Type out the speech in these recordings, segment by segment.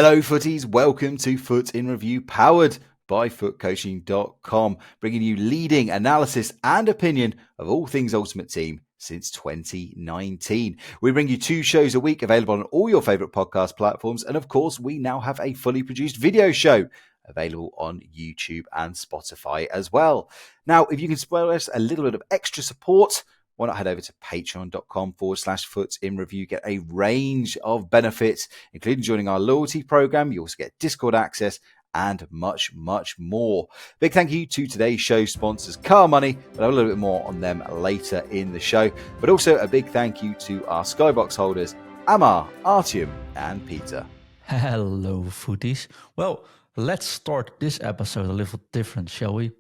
Hello footies, welcome to Foot in Review, powered by footcoaching.com, bringing you leading analysis and opinion of all things Ultimate Team since 2019. We bring you 2 shows a week available on all your favourite podcast platforms, and of course we now have a fully produced video show available on YouTube and Spotify as well. Now, if you can spare us a little bit of extra support, why not head over to patreon.com/footinreview, get a range of benefits, including joining our loyalty program. You also get Discord access and much, much more. Big thank you to today's show sponsors, CarMoney, but I'll have a little bit more on them later in the show. But also a big thank you to our Skybox holders, Amar, Artyom, and Peter. Hello, footies. Well, let's start this episode a little different, shall we?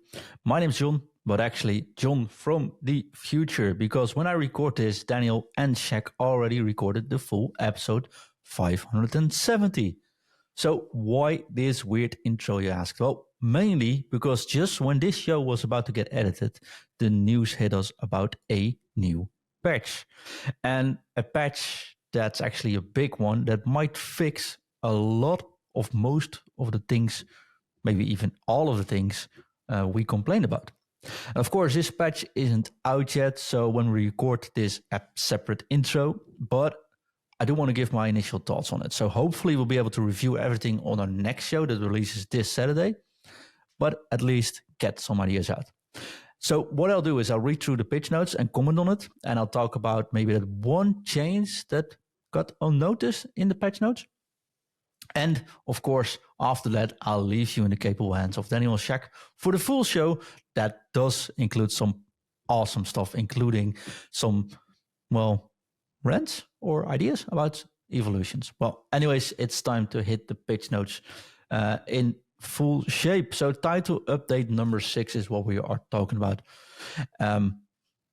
My name's John. But actually, John from the future, because when I record this, Daniel and Shaq already recorded the full episode 570. So why this weird intro, you ask? Well, mainly because just when this show was about to get edited, the news hit us about a new patch. And a patch that's actually a big one that might fix a lot of most of the things, maybe even all of the things we complain about. And of course, this patch isn't out yet, so when we record this a separate intro, but I do want to give my initial thoughts on it. So hopefully we'll be able to review everything on our next show that releases this Saturday, but at least get some ideas out. So what I'll do is I'll read through the pitch notes and comment on it, and I'll talk about maybe that one change that got unnoticed in the patch notes. And of course, after that, I'll leave you in the capable hands of Daniel and Shaq for the full show. That does include some awesome stuff, including some, rants or ideas about evolutions. Well, anyways, it's time to hit the pitch notes in full shape. So title update number 6 is what we are talking about.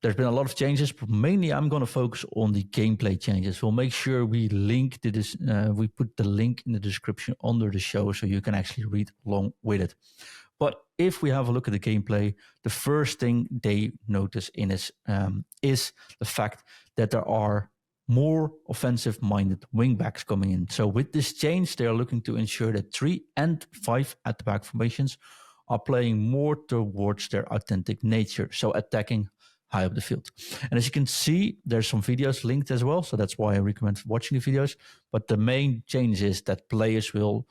There's been a lot of changes, but mainly I'm going to focus on the gameplay changes. We'll make sure we link to this. We put the link in the description under the show so you can actually read along with it. But if we have a look at the gameplay, the first thing they notice in is the fact that there are more offensive-minded wingbacks coming in. So with this change, they are looking to ensure that 3 and 5 at-the-back formations are playing more towards their authentic nature, so attacking high up the field. And as you can see, there's some videos linked as well, so that's why I recommend watching the videos. But the main change is that players will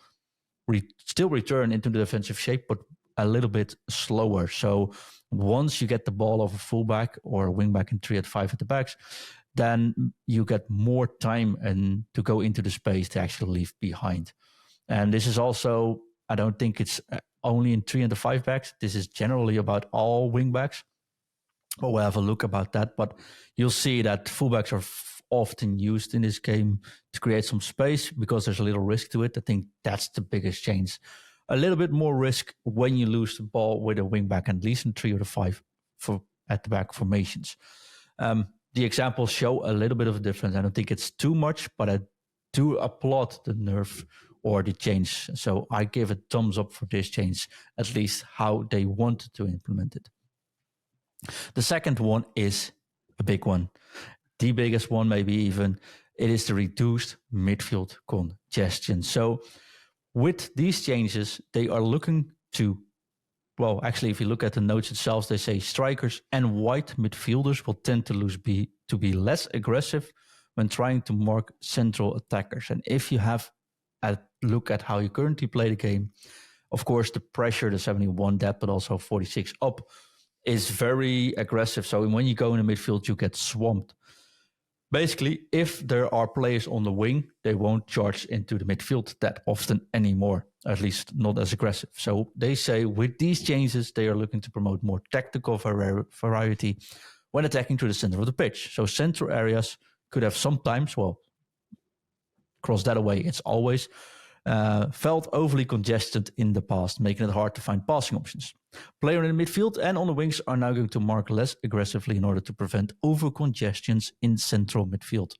still return into the defensive shape, but a little bit slower. So once you get the ball off a fullback or a wingback in 3 at 5 at the backs, then you get more time and to go into the space to actually leave behind. And this is also, I don't think it's only in 3 and the 5 backs. This is generally about all wingbacks. We'll have a look about that, but you'll see that fullbacks are often used in this game to create some space because there's a little risk to it. I think that's the biggest change. A little bit more risk when you lose the ball with a wingback, at least in 3 or the 5 for at-the-back formations. The examples show a little bit of a difference. I don't think it's too much, but I do applaud the nerf or the change. So I give a thumbs up for this change, at least how they wanted to implement it. The second one is a big one. The biggest one, maybe even, it is the reduced midfield congestion. So with these changes, they are looking to, actually, if you look at the notes itself, they say strikers and wide midfielders will tend to be less aggressive when trying to mark central attackers. And if you have a look at how you currently play the game, of course, the pressure, the 71 depth, but also 46 up, is very aggressive. So when you go in the midfield, you get swamped. Basically, if there are players on the wing, they won't charge into the midfield that often anymore, at least not as aggressive. So they say with these changes, they are looking to promote more tactical variety when attacking to the center of the pitch. So central areas could have sometimes, cross that away, it's always felt overly congested in the past, making it hard to find passing options. Players in the midfield and on the wings are now going to mark less aggressively in order to prevent over-congestions in central midfield.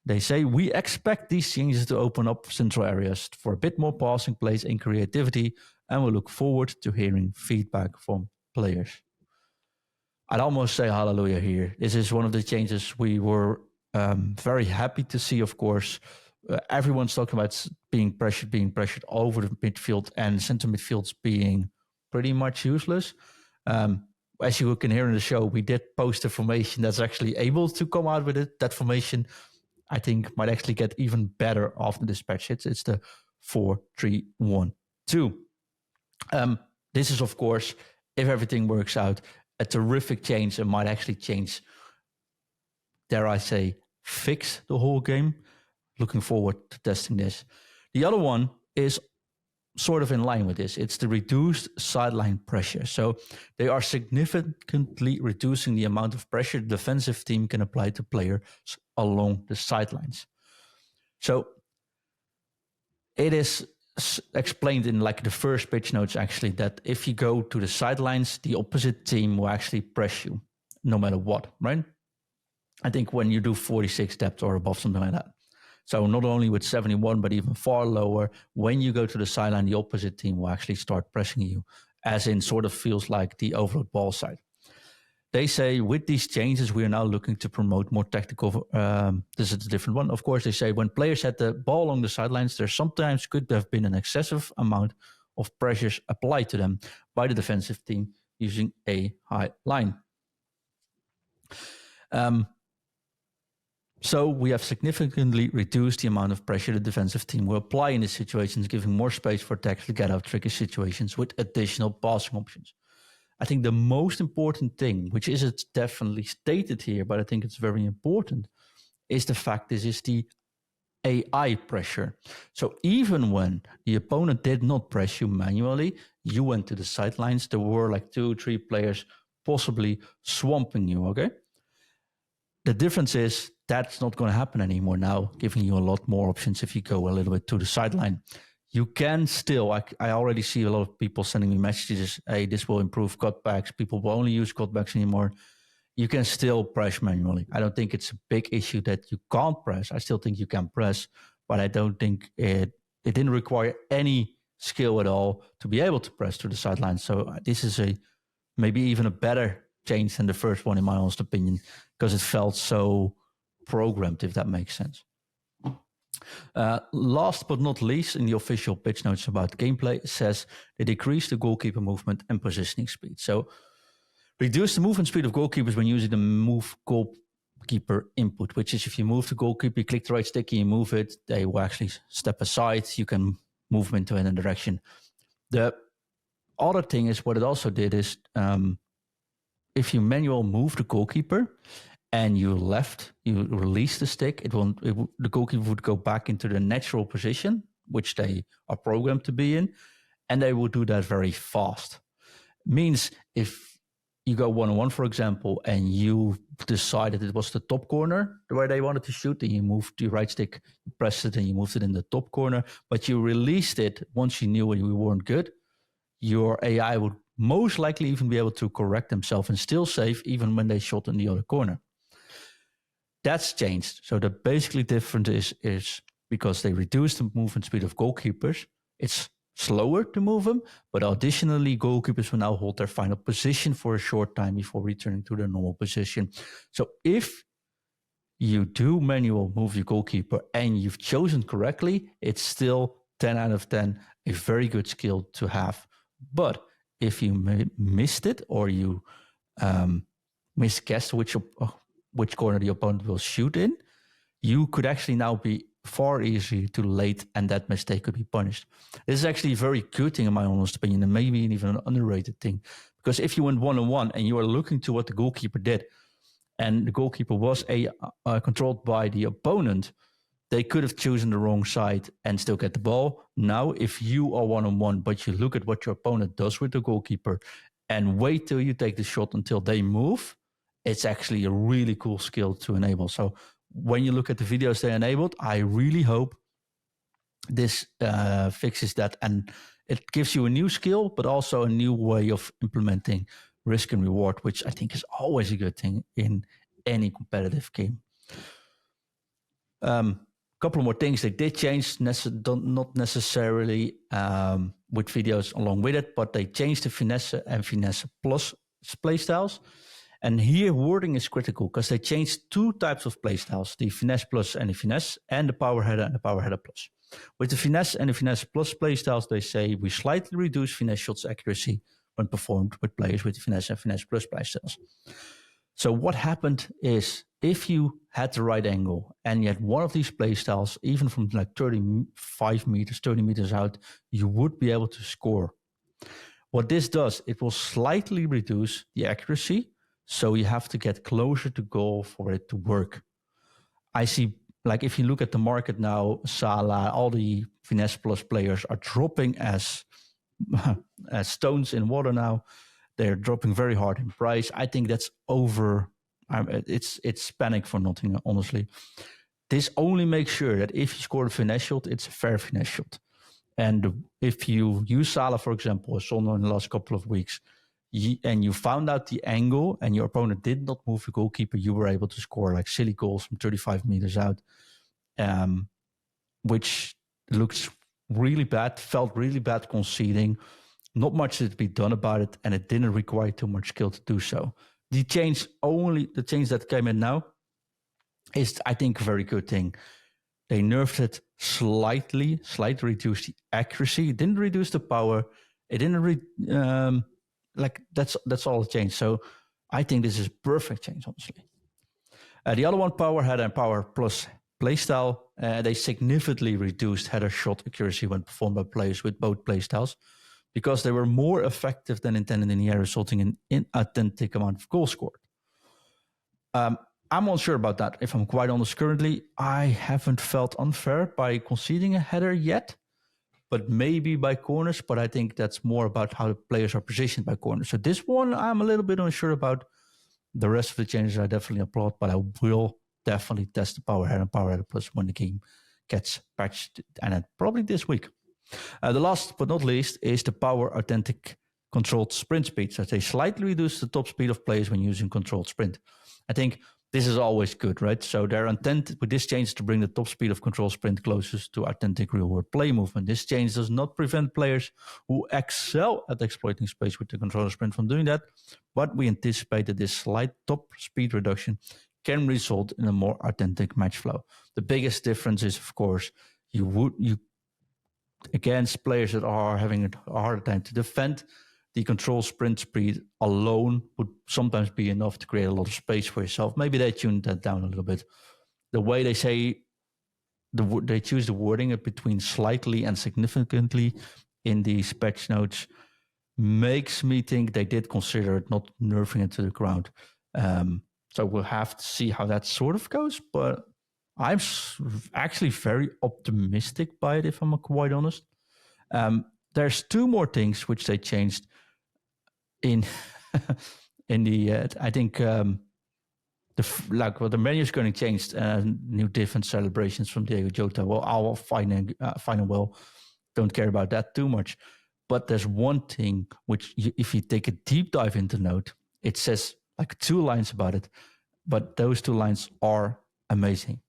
They say, we expect these changes to open up central areas for a bit more passing plays and creativity, and we look forward to hearing feedback from players. I'd almost say hallelujah here. This is one of the changes we were very happy to see, of course. Everyone's talking about being pressured over the midfield, and center midfields being pretty much useless. As you can hear in the show, we did post a formation that's actually able to come out with it. That formation, I think, might actually get even better after this patch hits. It's the 4-3-1-2. This is, of course, if everything works out, a terrific change and might actually change, dare I say, fix the whole game. Looking forward to testing this. The other one is sort of in line with this. It's the reduced sideline pressure. So they are significantly reducing the amount of pressure the defensive team can apply to players along the sidelines. So it is explained in like the first pitch notes actually that if you go to the sidelines, the opposite team will actually press you no matter what, right? I think when you do 46 depth or above, something like that. So not only with 71, but even far lower, when you go to the sideline, the opposite team will actually start pressing you, as in sort of feels like the overload ball side. They say with these changes, we are now looking to promote more tactical. This is a different one. Of course, they say when players had the ball along the sidelines, there sometimes could have been an excessive amount of pressures applied to them by the defensive team using a high line. So we have significantly reduced the amount of pressure the defensive team will apply in these situations, giving more space for attacks to get out of tricky situations with additional passing options. I think the most important thing, which isn't definitely stated here, but I think it's very important, is the fact this is the AI pressure. So even when the opponent did not press you manually, you went to the sidelines, there were like 2-3 players possibly swamping you, okay? The difference is that's not going to happen anymore now, giving you a lot more options if you go a little bit to the sideline. You can still, I already see a lot of people sending me messages, hey, this will improve cutbacks. People will only use cutbacks anymore. You can still press manually. I don't think it's a big issue that you can't press. I still think you can press, but I don't think it didn't require any skill at all to be able to press to the sideline. So this is maybe even a better change than the first one, in my honest opinion, because it felt so programmed, if that makes sense. Last but not least, in the official pitch notes about gameplay, it says they decrease the goalkeeper movement and positioning speed. So reduce the movement speed of goalkeepers when using the move goalkeeper input, which is if you move the goalkeeper, you click the right stick and you move it, they will actually step aside. You can move them into any direction. The other thing is what it also did is if you manual move the goalkeeper and you release the stick, the goalkeeper would go back into the natural position, which they are programmed to be in, and they will do that very fast. Means if you go 1-on-1, for example, and you decided it was the top corner where they wanted to shoot, and you moved your right stick, you pressed it, and you moved it in the top corner, but you released it once you knew you weren't good, your AI would most likely even be able to correct themselves and still save even when they shot in the other corner. That's changed. So the basically difference is because they reduced the movement speed of goalkeepers, it's slower to move them, but additionally, goalkeepers will now hold their final position for a short time before returning to their normal position. So if you do manual move your goalkeeper and you've chosen correctly, it's still 10 out of 10, a very good skill to have. But if you missed it or you misguessed which corner the opponent will shoot in, you could actually now be far easier too late, and that mistake could be punished. This is actually a very good thing, in my honest opinion, and maybe even an underrated thing. Because if you went 1-on-1 and you are looking to what the goalkeeper did, and the goalkeeper was controlled by the opponent, they could have chosen the wrong side and still get the ball. Now, if you are 1-on-1, but you look at what your opponent does with the goalkeeper and wait till you take the shot until they move, it's actually a really cool skill to enable. So when you look at the videos they enabled, I really hope this fixes that. And it gives you a new skill, but also a new way of implementing risk and reward, which I think is always a good thing in any competitive game. Couple more things they did change, not necessarily with videos along with it, but they changed the Finesse and Finesse Plus playstyles. And here wording is critical because they changed two types of playstyles, the Finesse Plus and the Finesse, and the Power Header and the Power Header Plus. With the Finesse and the Finesse Plus playstyles, they say we slightly reduce Finesse shots accuracy when performed with players with the Finesse and Finesse Plus playstyles. So what happened is, if you had the right angle and you had one of these playstyles, even from like 35 meters, 30 meters out, you would be able to score. What this does, it will slightly reduce the accuracy, so you have to get closer to goal for it to work. I see, like if you look at the market now, Salah, all the Finesse Plus players are dropping as stones in water now. They're dropping very hard in price. I think that's over. It's panic for nothing, honestly. This only makes sure that if you score a finesse shot, it's a fair finesse shot. And if you use Salah, for example, as Son in the last couple of weeks, and you found out the angle and your opponent did not move the goalkeeper, you were able to score like silly goals from 35 meters out, which looks really bad, felt really bad conceding. Not much to be done about it, and it didn't require too much skill to do so. The change that came in now is, I think, a very good thing. They nerfed it slightly reduced the accuracy. It didn't reduce the power. It didn't that's all it changed. So I think this is perfect change, honestly. The other one, Power Header and Power Plus playstyle, they significantly reduced header shot accuracy when performed by players with both playstyles, because they were more effective than intended in the air, resulting in inauthentic amount of goals scored. I'm unsure about that, if I'm quite honest. Currently, I haven't felt unfair by conceding a header yet, but maybe by corners. But I think that's more about how the players are positioned by corners. So this one, I'm a little bit unsure about. The rest of the changes I definitely applaud, but I will definitely test the Power Header and Power Header Plus when the game gets patched, and probably this week. The last but not least is the Power Authentic Controlled Sprint Speed. So they slightly reduce the top speed of players when using controlled sprint. I think this is always good, right? So their intent with this change is to bring the top speed of controlled sprint closest to authentic real-world play movement. This change does not prevent players who excel at exploiting space with the controller sprint from doing that, but we anticipate that this slight top speed reduction can result in a more authentic match flow. The biggest difference is, of course, you against players that are having a harder time to defend, the control sprint speed alone would sometimes be enough to create a lot of space for yourself. Maybe they tuned that down a little bit. The way they say, they choose the wording between slightly and significantly in these patch notes makes me think they did consider it, not nerfing it to the ground. So we'll have to see how that sort of goes, but I'm actually very optimistic by it, if I'm quite honest. There's two more things which they changed in the I think the menu is going to change. New different celebrations from Diego Jota. Well, I'll find and well, don't care about that too much. But there's one thing which, if you take a deep dive into the note, it says like 2 lines about it, but those 2 lines are amazing.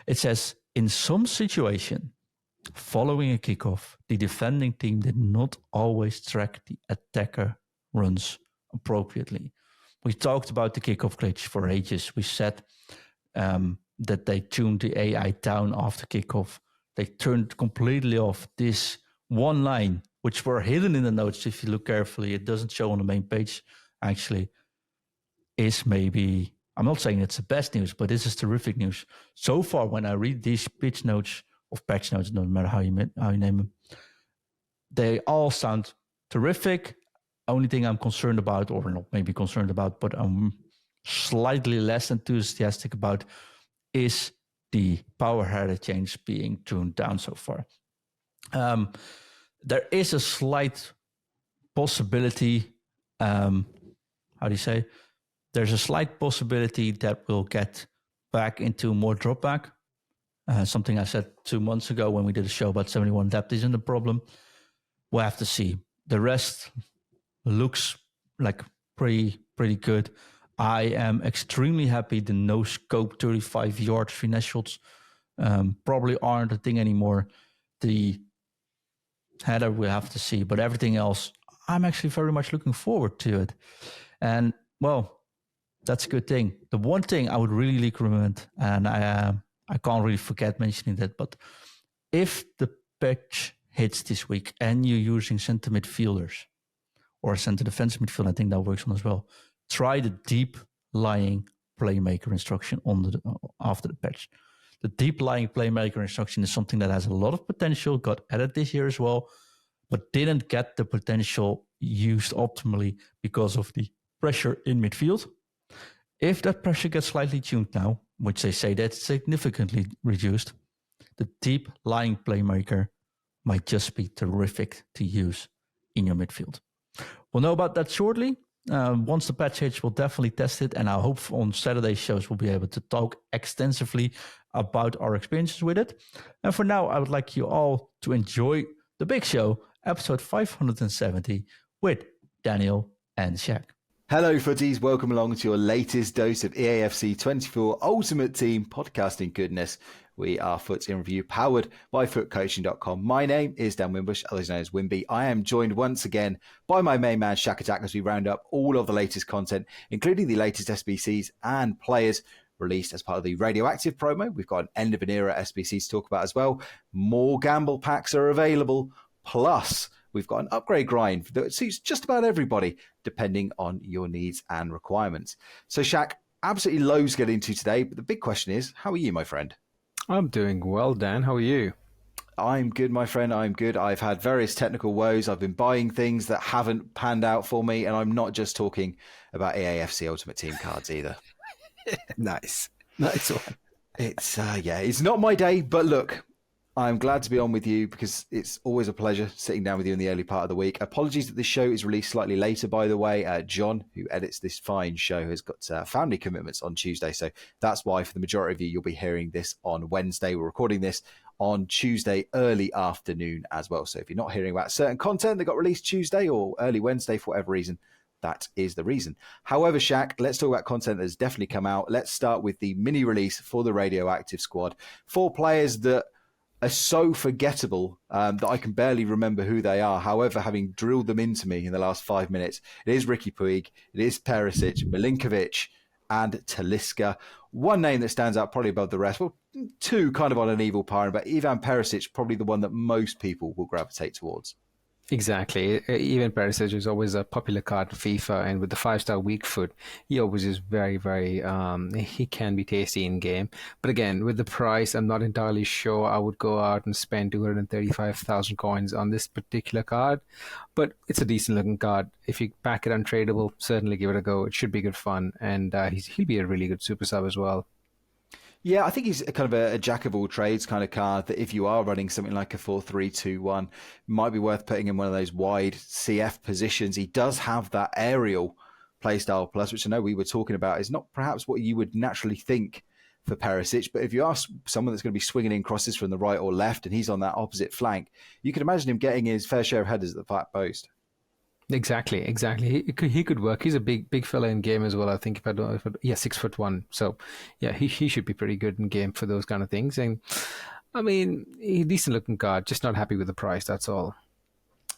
It says, in some situation, following a kickoff, the defending team did not always track the attacker runs appropriately. We talked about the kickoff glitch for ages. We said that they tuned the AI down after kickoff. They turned completely off this one line, which were hidden in the notes. If you look carefully, it doesn't show on the main page, actually, is maybe, I'm not saying it's the best news, but this is terrific news. So far, when I read these patch notes, no matter how you name them, they all sound terrific. Only thing I'm concerned about, or not maybe concerned about, but I'm slightly less enthusiastic about, is the power header change being tuned down so far. There is a slight possibility, there's a slight possibility that we'll get back into more drop back. Something I said 2 months ago when we did a show about 71 depth isn't a problem. We'll have to see. The rest looks like pretty good. I am extremely happy the no scope 35 yard finesse shots probably aren't a thing anymore. The header we'll have to see, but everything else, I'm actually very much looking forward to it. And well, that's a good thing. The one thing I would really recommend, and I can't really forget mentioning that, but if the patch hits this week and you're using center midfielders or center defensive midfield, I think that works on as well. Try the deep lying playmaker instruction after the patch. The deep lying playmaker instruction is something that has a lot of potential, got added this year as well, but didn't get the potential used optimally because of the pressure in midfield. If that pressure gets slightly tuned now, which they say that's significantly reduced, the deep lying playmaker might just be terrific to use in your midfield. We'll know about that shortly. Once the patch hits, we'll definitely test it. And I hope on Saturday's shows, we'll be able to talk extensively about our experiences with it. And for now, I would like you all to enjoy the big show, episode 570, with Daniel and Shaq. Hello, footies. Welcome along to your latest dose of EAFC24 Ultimate Team podcasting goodness. We are Foot in Review, powered by footcoaching.com. My name is Dan Wimbush, otherwise known as Wimby. I am joined once again by my main man, Shaq Attack, as we round up all of the latest content, including the latest SBCs and players released as part of the Radioactive promo. We've got an end of an era SBC to talk about as well. More gamble packs are available. Plus, we've got an upgrade grind that suits just about everybody, depending on your needs and requirements. So, Shaq, absolutely loads to get into today. But the big question is, how are you, my friend? I'm doing well, Dan. How are you? I'm good, my friend. I'm good. I've had various technical woes. I've been buying things that haven't panned out for me. And I'm not just talking about EAFC Ultimate Team cards either. Nice one. It's not my day, but look, I'm glad to be on with you because it's always a pleasure sitting down with you in the early part of the week. Apologies that this show is released slightly later, by the way. John, who edits this fine show, has got family commitments on Tuesday. So that's why for the majority of you, you'll be hearing this on Wednesday. We're recording this on Tuesday early afternoon as well. So if you're not hearing about certain content that got released Tuesday or early Wednesday for whatever reason, that is the reason. However, Shaq, let's talk about content that has definitely come out. Let's start with the mini release for the Radioactive Squad. 4 players that are so forgettable that I can barely remember who they are. However, having drilled them into me in the last 5 minutes, it is Ricky Puig, it is Perisic, Milinkovic, and Talisca. One name that stands out probably above the rest. Well, 2 kind of on an evil par, but Ivan Perisic, probably the one that most people will gravitate towards. Exactly. Even Perisic is always a popular card in FIFA, and with the 5-star weak foot, he always is very, very, he can be tasty in game. But again, with the price, I'm not entirely sure I would go out and spend 235,000 coins on this particular card. But it's a decent looking card. If you pack it untradeable, certainly give it a go. It should be good fun, and he'll be a really good super sub as well. Yeah, I think he's kind of a jack of all trades kind of card that if you are running something like a 4-3-2-1, might be worth putting in one of those wide CF positions. He does have that aerial playstyle plus, which I know we were talking about, is not perhaps what you would naturally think for Perisic. But if you ask someone that's going to be swinging in crosses from the right or left and he's on that opposite flank, you can imagine him getting his fair share of headers at the flat post. Exactly. He could work. He's a big fella in game as well. I think 6'1". So yeah, he should be pretty good in game for those kind of things. And I mean, decent looking card, just not happy with the price. That's all.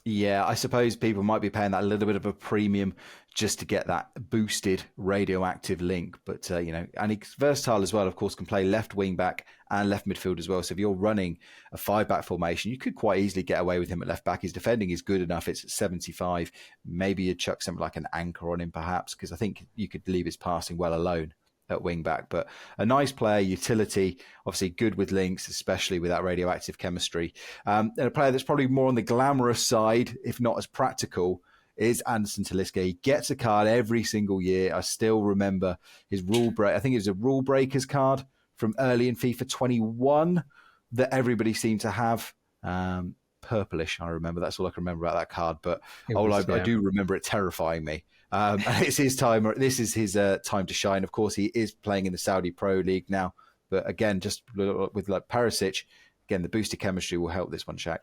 Yeah, I suppose people might be paying that a little bit of a premium just to get that boosted radioactive link. But, and he's versatile as well, of course, can play left wing back and left midfield as well. So if you're running a 5-back formation, you could quite easily get away with him at left back. His defending is good enough. It's at 75. Maybe you'd chuck something like an anchor on him, perhaps, because I think you could leave his passing well alone at wing back. But a nice player, utility, obviously good with links, especially with that radioactive chemistry. And a player that's probably more on the glamorous side, if not as practical, is Anderson Talisca. He gets a card every single year. I still remember his rule break. I think it was a rule breakers card from early in FIFA 21 that everybody seemed to have. Purplish, I remember. That's all I can remember about that card. But I do remember it terrifying me. It's his time. This is his time to shine. Of course, he is playing in the Saudi Pro League now. But again, just with like Perisic, again, the boosted chemistry will help this one, Shaq.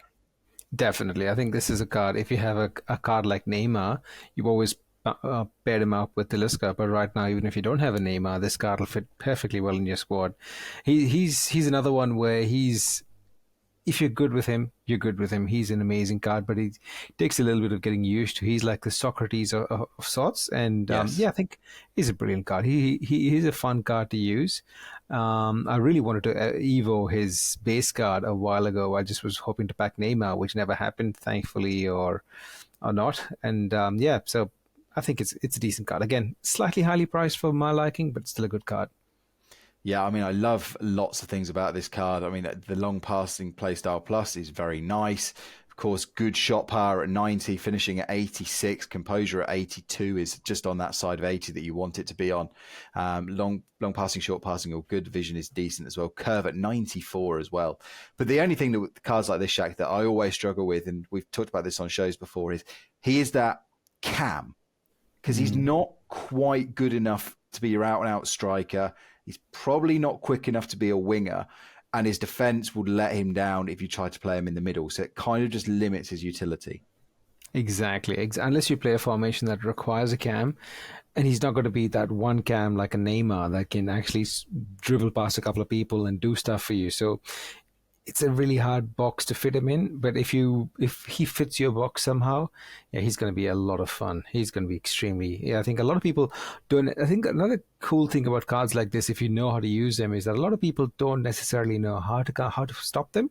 Definitely. I think this is a card. If you have a card like Neymar, you always pair him up with Talisca. But right now, even if you don't have a Neymar, this card will fit perfectly well in your squad. He's another one where if you're good with him, you're good with him. He's an amazing card, but he takes a little bit of getting used to. He's like the Socrates of sorts. And yes. I think he's a brilliant card. He is a fun card to use. I really wanted to Evo his base card a while ago. I just was hoping to pack Neymar, which never happened, thankfully, or not. And so I think it's a decent card. Again, slightly highly priced for my liking, but still a good card. Yeah, I mean, I love lots of things about this card. I mean, the long passing playstyle plus is very nice. Of course, good shot power at 90, finishing at 86, composure at 82 is just on that side of 80 that you want it to be on. Long passing, short passing, or good vision is decent as well. Curve at 94 as well. But the only thing that with cards like this, Shaq, that I always struggle with, and we've talked about this on shows before, is he is that cam, because he's not quite good enough to be your out-and-out striker. He's probably not quick enough to be a winger, and his defense would let him down if you try to play him in the middle. So it kind of just limits his utility. Exactly. Unless you play a formation that requires a cam, and he's not going to be that one cam like a Neymar that can actually dribble past a couple of people and do stuff for you. So it's a really hard box to fit him in, but if he fits your box somehow, he's going to be a lot of fun. He's going to be extremely. I think a lot of people don't. I think another cool thing about cards like this, if you know how to use them, is that a lot of people don't necessarily know how to stop them.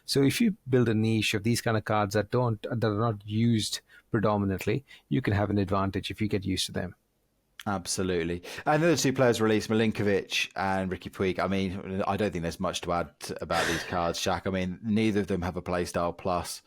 So if you build a niche of these kind of cards that are not used predominantly, you can have an advantage if you get used to them. Absolutely. And the other two players released, Milinkovic and Ricky Puig. I mean, I don't think there's much to add about these cards, Shaq. I mean, neither of them have a playstyle plus.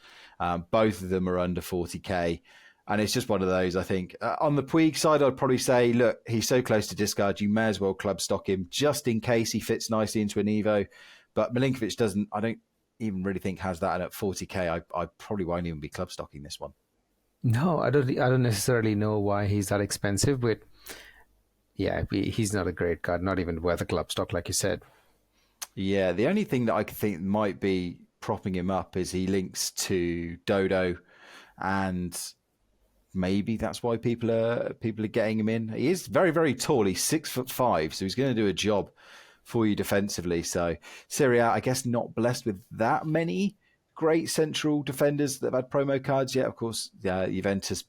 Both of them are under 40k. And it's just one of those, I think. On the Puig side, I'd probably say, look, he's so close to discard, you may as well club stock him just in case he fits nicely into an Evo. But Milinkovic doesn't, I don't even really think has that. And at 40k, I probably won't even be club stocking this one. No, I don't necessarily know why he's that expensive, but yeah, he's not a great card, not even worth a club stock, like you said. Yeah, the only thing that I could think might be propping him up is he links to Dodo, and maybe that's why people are getting him in. He is very, very tall. He's 6'5", so he's going to do a job for you defensively. So Serie A, I guess, not blessed with that many great central defenders that have had promo cards yet. Of course, Juventus,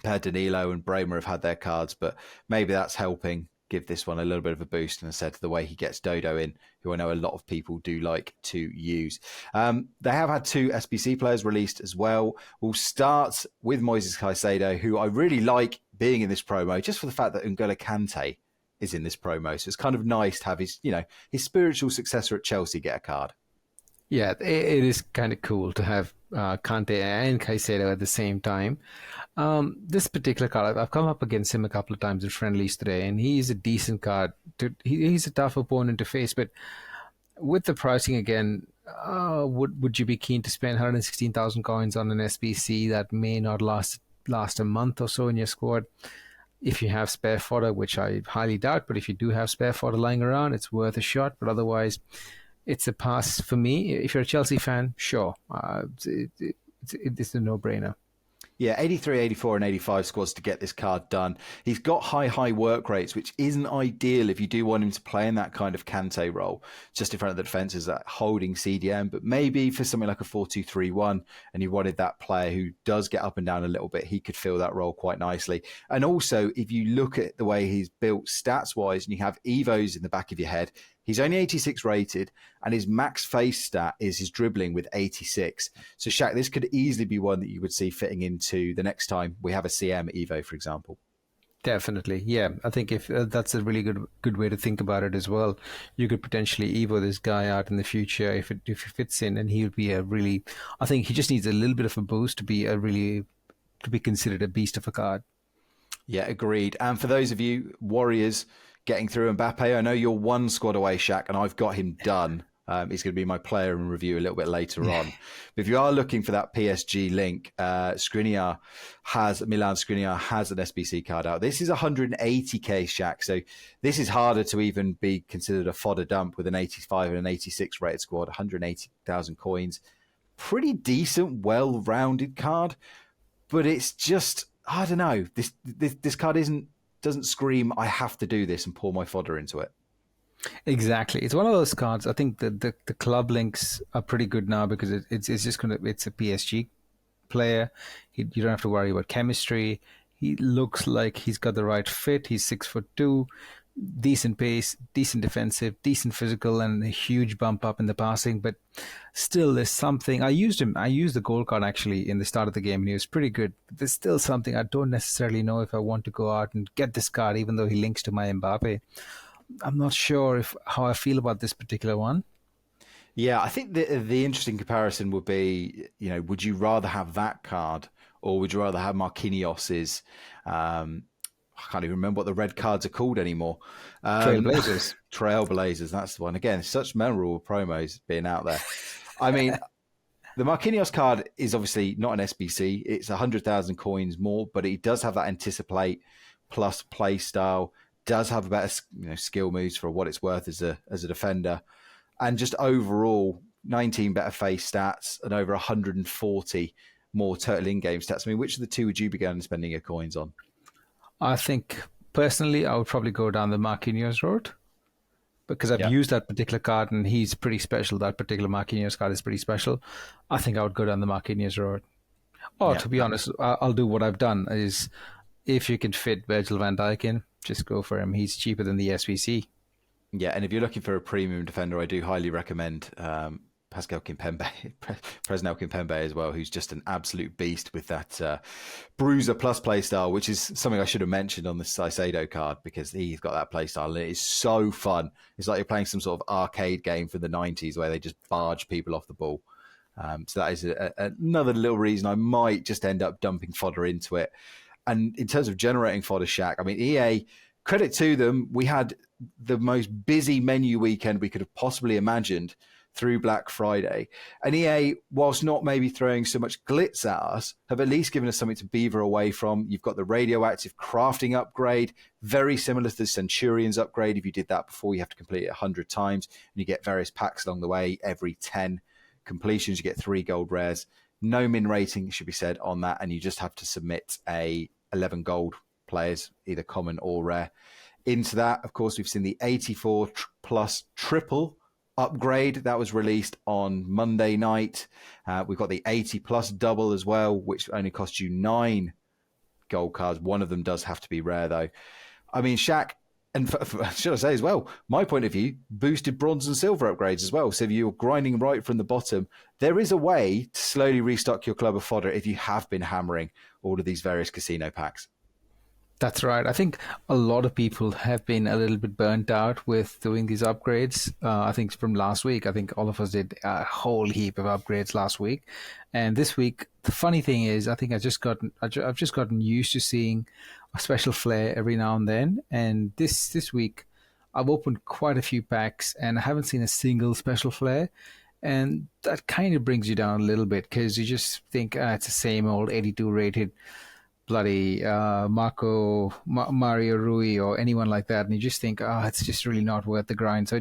Per Danilo and Bremer have had their cards, but maybe that's helping give this one a little bit of a boost, and I said the way he gets Dodo in, who I know a lot of people do like to use. They have had 2 SBC players released as well. We'll start with Moises Caicedo, who I really like being in this promo, just for the fact that N'Golo Kante is in this promo. So it's kind of nice to have his spiritual successor at Chelsea get a card. Yeah, it is kind of cool to have Kante and Caicedo at the same time. This particular card, I've come up against him a couple of times in friendlies today, and he's a decent card. He's a tough opponent to face, but with the pricing again, would you be keen to spend 116,000 coins on an SBC that may not last a month or so in your squad? If you have spare fodder, which I highly doubt, but if you do have spare fodder lying around, it's worth a shot. But otherwise, it's a pass for me. If you're a Chelsea fan, sure. It's a no-brainer. Yeah, 83, 84 and 85 squads to get this card done. He's got high work rates, which isn't ideal if you do want him to play in that kind of Kante role, just in front of the defences, that holding CDM. But maybe for something like a 4-2-3-1, and you wanted that player who does get up and down a little bit, he could fill that role quite nicely. And also, if you look at the way he's built stats-wise, and you have Evos in the back of your head, he's only 86 rated, and his max face stat is his dribbling with 86. So, Shaq, this could easily be one that you would see fitting into the next time we have a CM Evo, for example. Definitely, yeah. I think if that's a really good way to think about it as well. You could potentially Evo this guy out in the future if he fits in, and he'll be a really. I think he just needs a little bit of a boost to be considered a beast of a card. Yeah, agreed. And for those of you Warriors getting through Mbappe, I know you're one squad away, Shaq, and I've got him done. He's going to be my player in review a little bit later on. But if you are looking for that PSG link, Milan Skriniar has an SBC card out. This is 180k, Shaq. So this is harder to even be considered a fodder dump with an 85 and an 86 rated squad, 180,000 coins. Pretty decent, well-rounded card. But it's just, I don't know. This card doesn't scream, I have to do this and pour my fodder into it. Exactly. It's one of those cards. I think the club links are pretty good now because it's a PSG player. You don't have to worry about chemistry. He looks like he's got the right fit. He's 6'2". decent pace, decent defensive, decent physical, and a huge bump up in the passing. But still, there's something. I used the gold card actually in the start of the game, and he was pretty good. But there's still something I don't necessarily know if I want to go out and get this card, even though he links to my Mbappe. I'm not sure how I feel about this particular one. Yeah, I think the interesting comparison would be, would you rather have that card or would you rather have Marquinhos's? I can't even remember what the red cards are called anymore. Trailblazers. Trailblazers, that's the one. Again, such memorable promos being out there. I mean, the Marquinhos card is obviously not an SBC. It's 100,000 coins more, but it does have that anticipate plus play style. Does have better skill moves for what it's worth as a defender. And just overall, 19 better face stats and over 140 more total in-game stats. I mean, which of the two would you be going and spending your coins on? I think, personally, I would probably go down the Marquinhos road because I've used that particular card and he's pretty special. That particular Marquinhos card is pretty special. I think I would go down the Marquinhos road. Or, to be honest, I'll do what I've done is if you can fit Virgil van Dijk in, just go for him. He's cheaper than the SVC. Yeah, and if you're looking for a premium defender, I do highly recommend Presnel Kimpembe as well, who's just an absolute beast with that bruiser plus play style, which is something I should have mentioned on the Caicedo card because he's got that play style and it is so fun. It's like you're playing some sort of arcade game from the 90s where they just barge people off the ball. So that is another little reason I might just end up dumping fodder into it. And in terms of generating fodder, Shaq, I mean, EA, credit to them, we had the most busy menu weekend we could have possibly imagined through Black Friday. And EA, whilst not maybe throwing so much glitz at us, have at least given us something to beaver away from. You've got the radioactive crafting upgrade, very similar to the Centurion's upgrade. If you did that before, you have to complete it 100 times, and you get various packs along the way. Every 10 completions, you get 3 gold rares. No min rating, should be said, on that, and you just have to submit 11 gold players, either common or rare. Into that, of course, we've seen the 84 plus triple upgrade that was released on Monday night. We've got the 80 plus double as well, which only costs you 9 gold cards. One of them does have to be rare, though. I mean, Shaq, and should I say as well, my point of view, boosted bronze and silver upgrades as well. So if you're grinding right from the bottom, there is a way to slowly restock your club of fodder if you have been hammering all of these various casino packs. That's right. I think a lot of people have been a little bit burnt out with doing these upgrades. I think from last week, I think all of us did a whole heap of upgrades last week. And this week, the funny thing is, I think I've just gotten used to seeing a special flair every now and then. And this week, I've opened quite a few packs and I haven't seen a single special flair. And that kind of brings you down a little bit because you just think it's the same old 82 rated bloody Mario Rui or anyone like that, and you just think, it's just really not worth the grind. So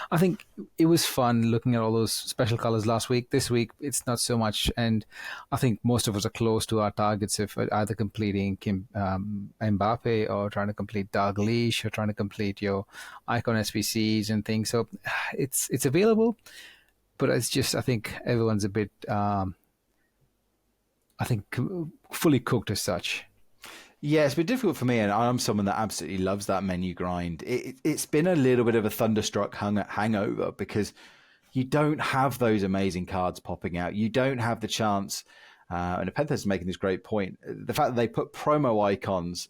I think it was fun looking at all those special colors last week. This week, it's not so much, and I think most of us are close to our targets of either completing Mbappe or trying to complete Dalglish or trying to complete your icon SBCs and things. So it's available, but it's just I think everyone's a bit. I think fully cooked as such. Yeah, it's been difficult for me, and I'm someone that absolutely loves that menu grind. It's been a little bit of a thunderstruck hangover because you don't have those amazing cards popping out. You don't have the chance, and Apenthes is making this great point, the fact that they put promo icons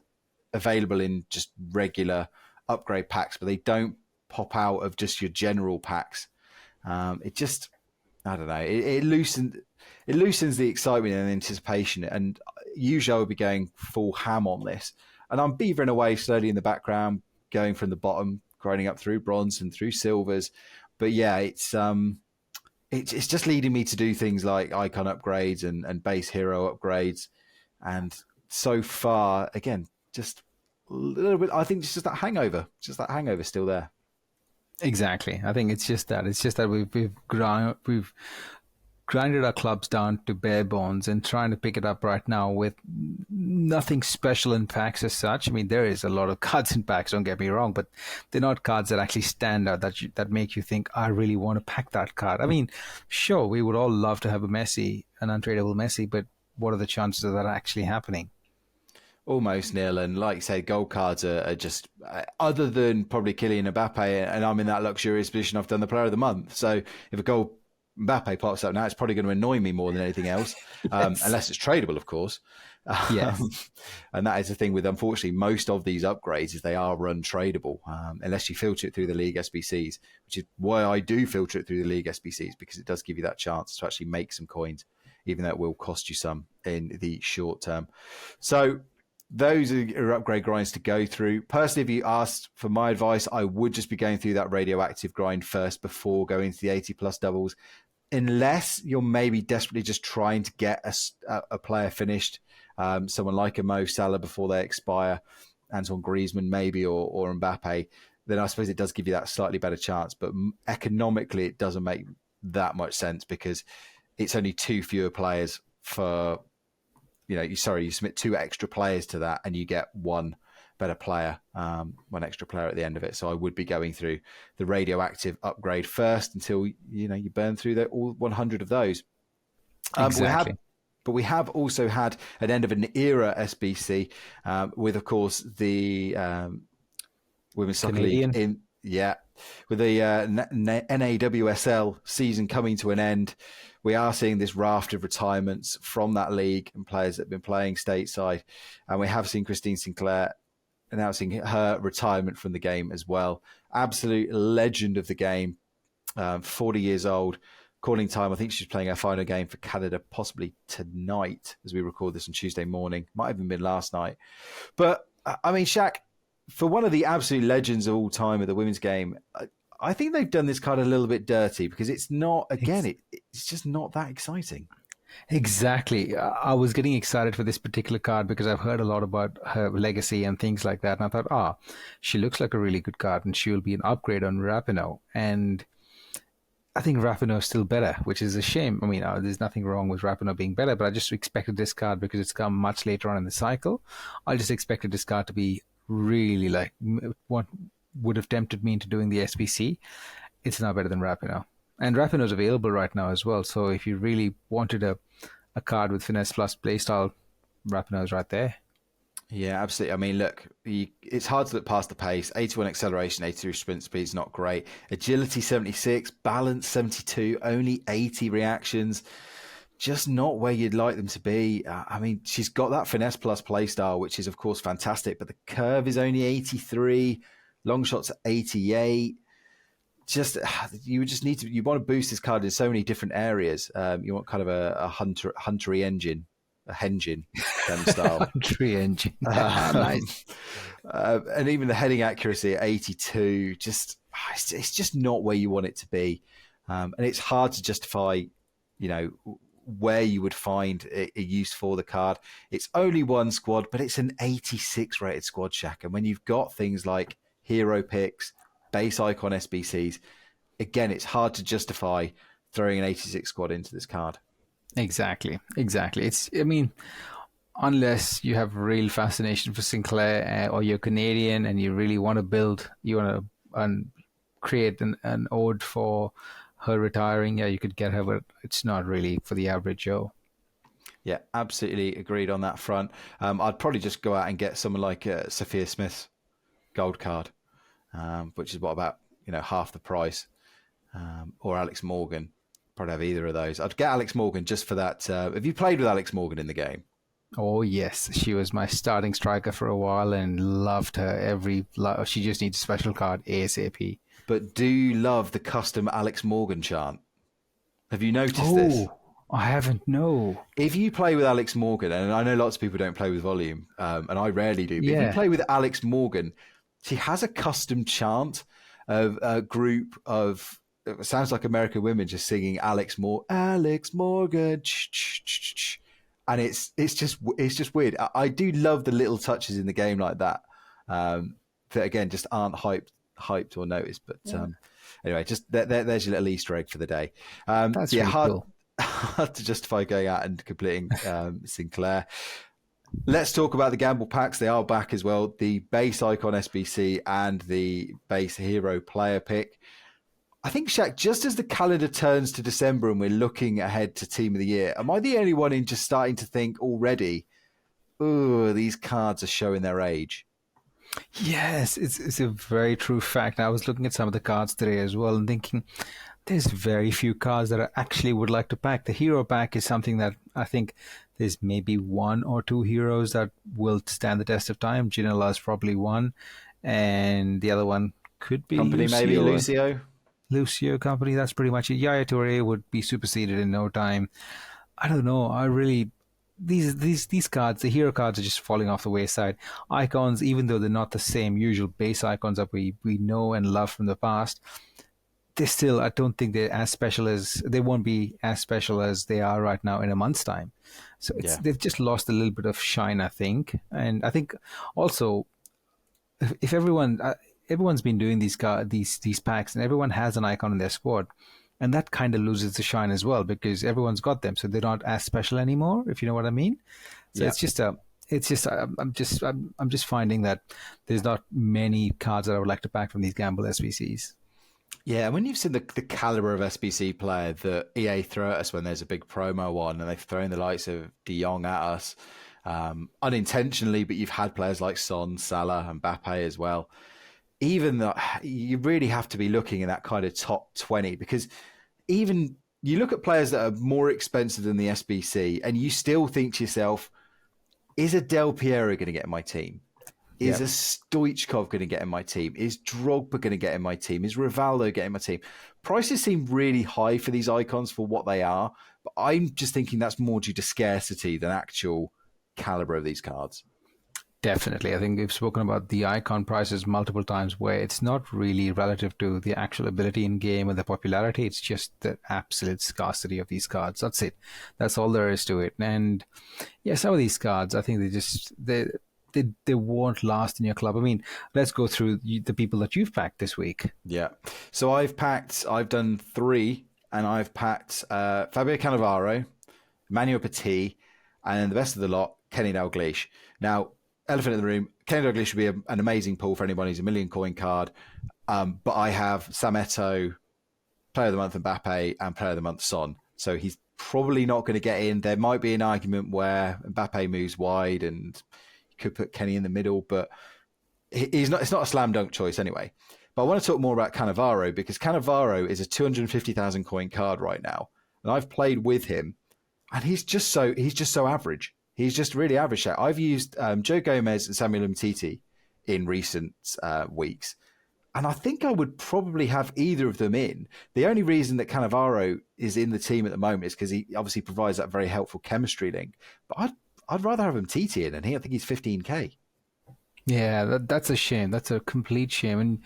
available in just regular upgrade packs, but they don't pop out of just your general packs. It just, I don't know, it loosens the excitement and anticipation. And usually I would be going full ham on this. And I'm beavering away slowly in the background, going from the bottom, grinding up through bronze and through silvers. But yeah, it's just leading me to do things like icon upgrades and base hero upgrades. And so far, again, just a little bit, I think it's just that hangover still there. Exactly. I think it's just that. It's just that we've grinded our clubs down to bare bones and trying to pick it up right now with nothing special in packs as such. I mean, there is a lot of cards in packs, don't get me wrong, but they're not cards that actually stand out, that make you think, I really want to pack that card. I mean, sure, we would all love to have an untradeable Messi, but what are the chances of that actually happening? almost nil. And like you say, gold cards are just, other than probably Kylian Mbappe, and I'm in that luxurious position, I've done the player of the month. So if a gold Mbappe pops up now, it's probably going to annoy me more than anything else, unless it's tradable, of course. Yes. And that is the thing with, unfortunately, most of these upgrades is they are run tradable, unless you filter it through the League SBCs, which is why I do filter it through the League SBCs, because it does give you that chance to actually make some coins, even though it will cost you some in the short term. So those are upgrade grinds to go through. Personally, if you asked for my advice, I would just be going through that radioactive grind first before going to the 80 plus doubles, unless you're maybe desperately just trying to get a player finished, someone like a Mo Salah before they expire, Antoine Griezmann maybe, or Mbappe, then I suppose it does give you that slightly better chance. But economically, it doesn't make that much sense, because it's only 2 fewer players for, you submit 2 extra players to that and you get 1 better player, 1 extra player at the end of it. So I would be going through the radioactive upgrade first until, you burn through all 100 of those. Exactly. But we have also had an end of an era SBC with, of course, the Women's Soccer League with the NAWSL season coming to an end. We are seeing this raft of retirements from that league and players that have been playing stateside. And we have seen Christine Sinclair announcing her retirement from the game as well. Absolute legend of the game, 40 years old. Calling time, I think she's playing her final game for Canada possibly tonight as we record this on Tuesday morning. Might have even been last night. But, I mean, Shaq, for one of the absolute legends of all time of the women's game, I think they've done this card a little bit dirty, because it's not, again, it's just not that exciting. Exactly. I was getting excited for this particular card because I've heard a lot about her legacy and things like that. And I thought, she looks like a really good card and she will be an upgrade on Rapinoe. And I think Rapinoe is still better, which is a shame. I mean, there's nothing wrong with Rapinoe being better, but I just expected this card because it's come much later on in the cycle. I just expected this card to be really like what would have tempted me into doing the SBC. It's now better than Rapinoe. And Rapinoe is available right now as well. So if you really wanted a card with finesse plus playstyle, Rapinoe is right there. Yeah, absolutely. I mean, look, it's hard to look past the pace. 81 acceleration, 83 sprint speed is not great. Agility 76, balance 72, only 80 reactions. Just not where you'd like them to be. I mean, she's got that finesse plus playstyle, which is, of course, fantastic. But the curve is only 83. Long shots at 88. You want to boost this card in so many different areas. You want kind of a huntery engine. A Hengin style. Tree engine. Nice. And even the heading accuracy at 82, it's just not where you want it to be. And it's hard to justify, where you would find a use for the card. It's only 1 squad, but it's an 86 rated squad, Shaq. And when you've got things like hero picks, base icon SBCs, again, it's hard to justify throwing an 86 squad into this card. Exactly. Unless you have real fascination for Sinclair or you're Canadian and you really want to build, you want to create an ode for her retiring, you could get her, but it's not really for the average Joe. Yeah, absolutely agreed on that front. I'd probably just go out and get someone like Sophia Smith's gold card, which is about half the price, or Alex Morgan. Probably have either of those. I'd get Alex Morgan just for that. Have you played with Alex Morgan in the game? Oh, yes. She was my starting striker for a while and loved her. She just needs a special card ASAP. But do you love the custom Alex Morgan chant? Have you noticed this? I haven't, no. If you play with Alex Morgan, and I know lots of people don't play with volume, and I rarely do, but if you play with Alex Morgan, she has a custom chant of a group of... It sounds like American women just singing Alex Morgan, and it's just weird. I do love the little touches in the game like that, that again just aren't hyped or noticed. But anyway, just there's your little Easter egg for the day. That's really cool. Hard to justify going out and completing Sinclair. Let's talk about the gamble packs. They are back as well. The base icon SBC and the base hero player pick. I think, Shaq, just as the calendar turns to December and we're looking ahead to Team of the Year, am I the only one in just starting to think already, ooh, these cards are showing their age. Yes, it's a very true fact. I was looking at some of the cards today as well and thinking there's very few cards that I actually would like to pack. The hero pack is something that I think there's maybe one or two heroes that will stand the test of time. Ginola is probably one, and the other one could be Company, Lucio. maybe Lucio. Lucio Company, that's pretty much it. Yaya Toure would be superseded in no time. I don't know. I really these cards, the hero cards, are just falling off the wayside. Icons, even though they're not the same usual base icons that we know and love from the past, they still, I don't think they're as special as they won't be as special as they are right now in a month's time. So they've just lost a little bit of shine, I think. And I think also if everyone's been doing these packs and everyone has an icon in their squad, and that kind of loses the shine as well because everyone's got them, so they're not as special anymore. If you know what I mean. So I'm just finding that there's not many cards that I would like to pack from these gamble SBCs. Yeah, when you've seen the caliber of SBC player that EA throw at us when there's a big promo on, and they've thrown the likes of De Jong at us unintentionally, but you've had players like Son, Salah, and Mbappe as well. Even though you really have to be looking in that kind of top 20, because even you look at players that are more expensive than the SBC, and you still think to yourself, is a Del Piero going to get in my team? Is a Stoichkov going to get in my team? Is Drogba going to get in my team? Is Rivaldo getting in my team? Prices seem really high for these icons for what they are, but I'm just thinking that's more due to scarcity than actual caliber of these cards. Definitely. I think we've spoken about the icon prices multiple times where it's not really relative to the actual ability in game or the popularity. It's just the absolute scarcity of these cards. That's it. That's all there is to it. And yeah, some of these cards, I think they won't last in your club. I mean, let's go through the people that you've packed this week. Yeah. So I've done 3, and I've packed Fabio Cannavaro, Manuel Petit, and the best of the lot, Kenny Dalglish. Now, elephant in the room, Kenny Dalglish would be an amazing pull for anyone who's a million coin card. But I have Sam Eto'o, Player of the Month Mbappe, and Player of the Month Son. So he's probably not going to get in. There might be an argument where Mbappe moves wide and could put Kenny in the middle, but it's not a slam dunk choice anyway. But I want to talk more about Cannavaro, because Cannavaro is a 250,000 coin card right now, and I've played with him, and he's just so average. He's just really average. I've used Joe Gomez and Samuel Umtiti in recent weeks, and I think I would probably have either of them in. The only reason that Cannavaro is in the team at the moment is because he obviously provides that very helpful chemistry link. But I'd rather have Umtiti in, and I think he's 15k. Yeah, that's a shame. That's a complete shame. And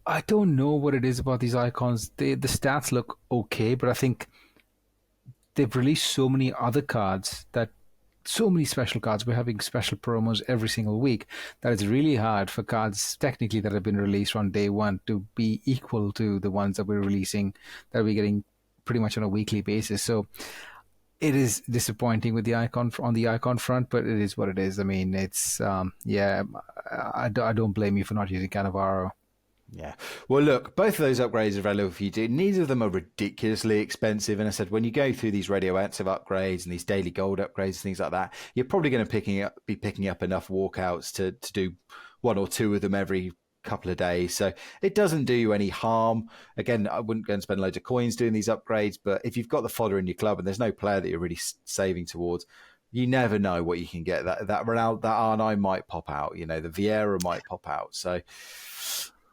I don't know what it is about these icons. The stats look okay, but I think they've released so many other cards, so many special cards. We're having special promos every single week that it's really hard for cards technically that have been released on day one to be equal to the ones that we're releasing, that we're getting pretty much on a weekly basis. So it is disappointing with the icon on the icon front, but it is what it is. I mean, it's I don't blame you for not using Cannavaro. Yeah. Well, look, both of those upgrades are available for you to do. Neither of them are ridiculously expensive. And I said, when you go through these radioactive upgrades and these daily gold upgrades, things like that, you're probably going to be picking up enough walkouts to do 1 or 2 of them every couple of days. So it doesn't do you any harm. Again, I wouldn't go and spend loads of coins doing these upgrades, but if you've got the fodder in your club and there's no player that you're really saving towards, you never know what you can get. That Ronaldo, that R9 might pop out, the Vieira might pop out. So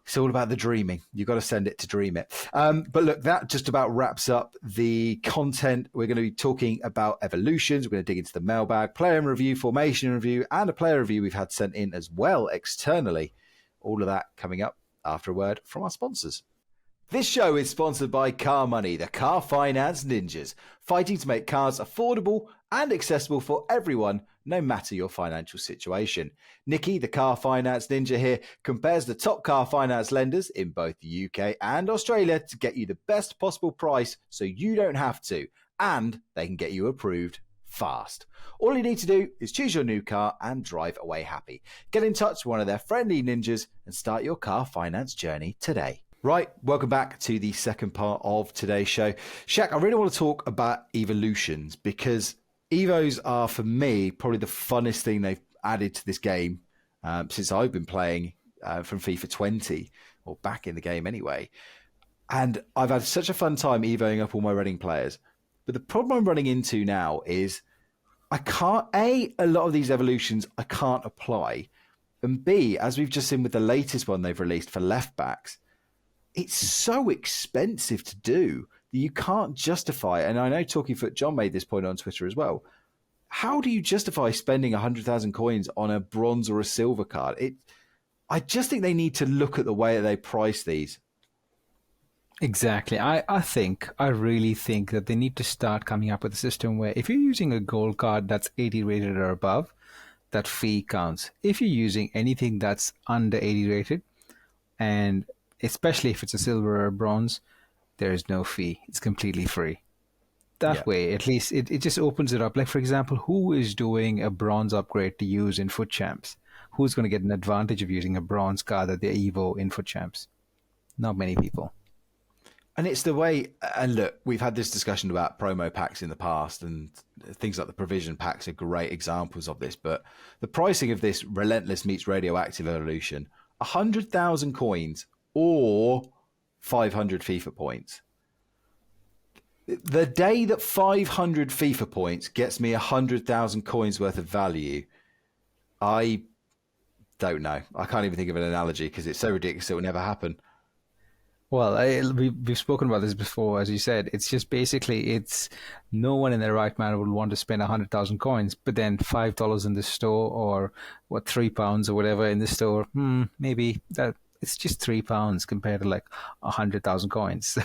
it's all about the dreaming. You've got to send it to dream it. But look, that just about wraps up the content. We're going to be talking about evolutions. We're going to dig into the mailbag, player review, formation review, and a player review we've had sent in as well externally. All of that coming up after a word from our sponsors. This show is sponsored by CarMoney, the car finance ninjas, fighting to make cars affordable and accessible for everyone, no matter your financial situation. Nikki, the car finance ninja here, compares the top car finance lenders in both the UK and Australia to get you the best possible price so you don't have to, and they can get you approved fast. All you need to do is choose your new car and drive away happy. Get in touch with one of their friendly ninjas and start your car finance journey today. Right, welcome back to the second part of today's show. Shaq, I really want to talk about evolutions because Evos are, for me, probably the funnest thing they've added to this game since I've been playing from FIFA 20, or back in the game anyway. And I've had such a fun time evoing up all my Reading players. But the problem I'm running into now is I can't, a lot of these evolutions I can't apply. And B, as we've just seen with the latest one they've released for left backs, it's so expensive to do that you can't justify it. And I know Talking Foot John made this point on Twitter as well. How do you justify spending 100,000 coins on a bronze or a silver card? I just think they need to look at the way that they price these. Exactly. I really think that they need to start coming up with a system where if you're using a gold card that's 80 rated or above, that fee counts. If you're using anything that's under 80 rated, and especially if it's a silver or a bronze, there is no fee. It's completely free. That way, at least, it just opens it up. Like, for example, who is doing a bronze upgrade to use in Foot Champs? Who's going to get an advantage of using a bronze card at the Evo in Foot Champs? Not many people. And it's the way, and look, we've had this discussion about promo packs in the past, and things like the provision packs are great examples of this, but the pricing of this Relentless meets Radioactive evolution, 100,000 coins or 500 FIFA points. The day that 500 FIFA points gets me 100,000 coins worth of value, I don't know. I can't even think of an analogy because it's so ridiculous it will never happen. Well, we've spoken about this before, as you said. It's just basically, it's no one in their right mind would want to spend 100,000 coins, but then $5 in the store, or what, £3 or whatever in the store. Maybe that it's just £3 compared to like 100,000 coins. So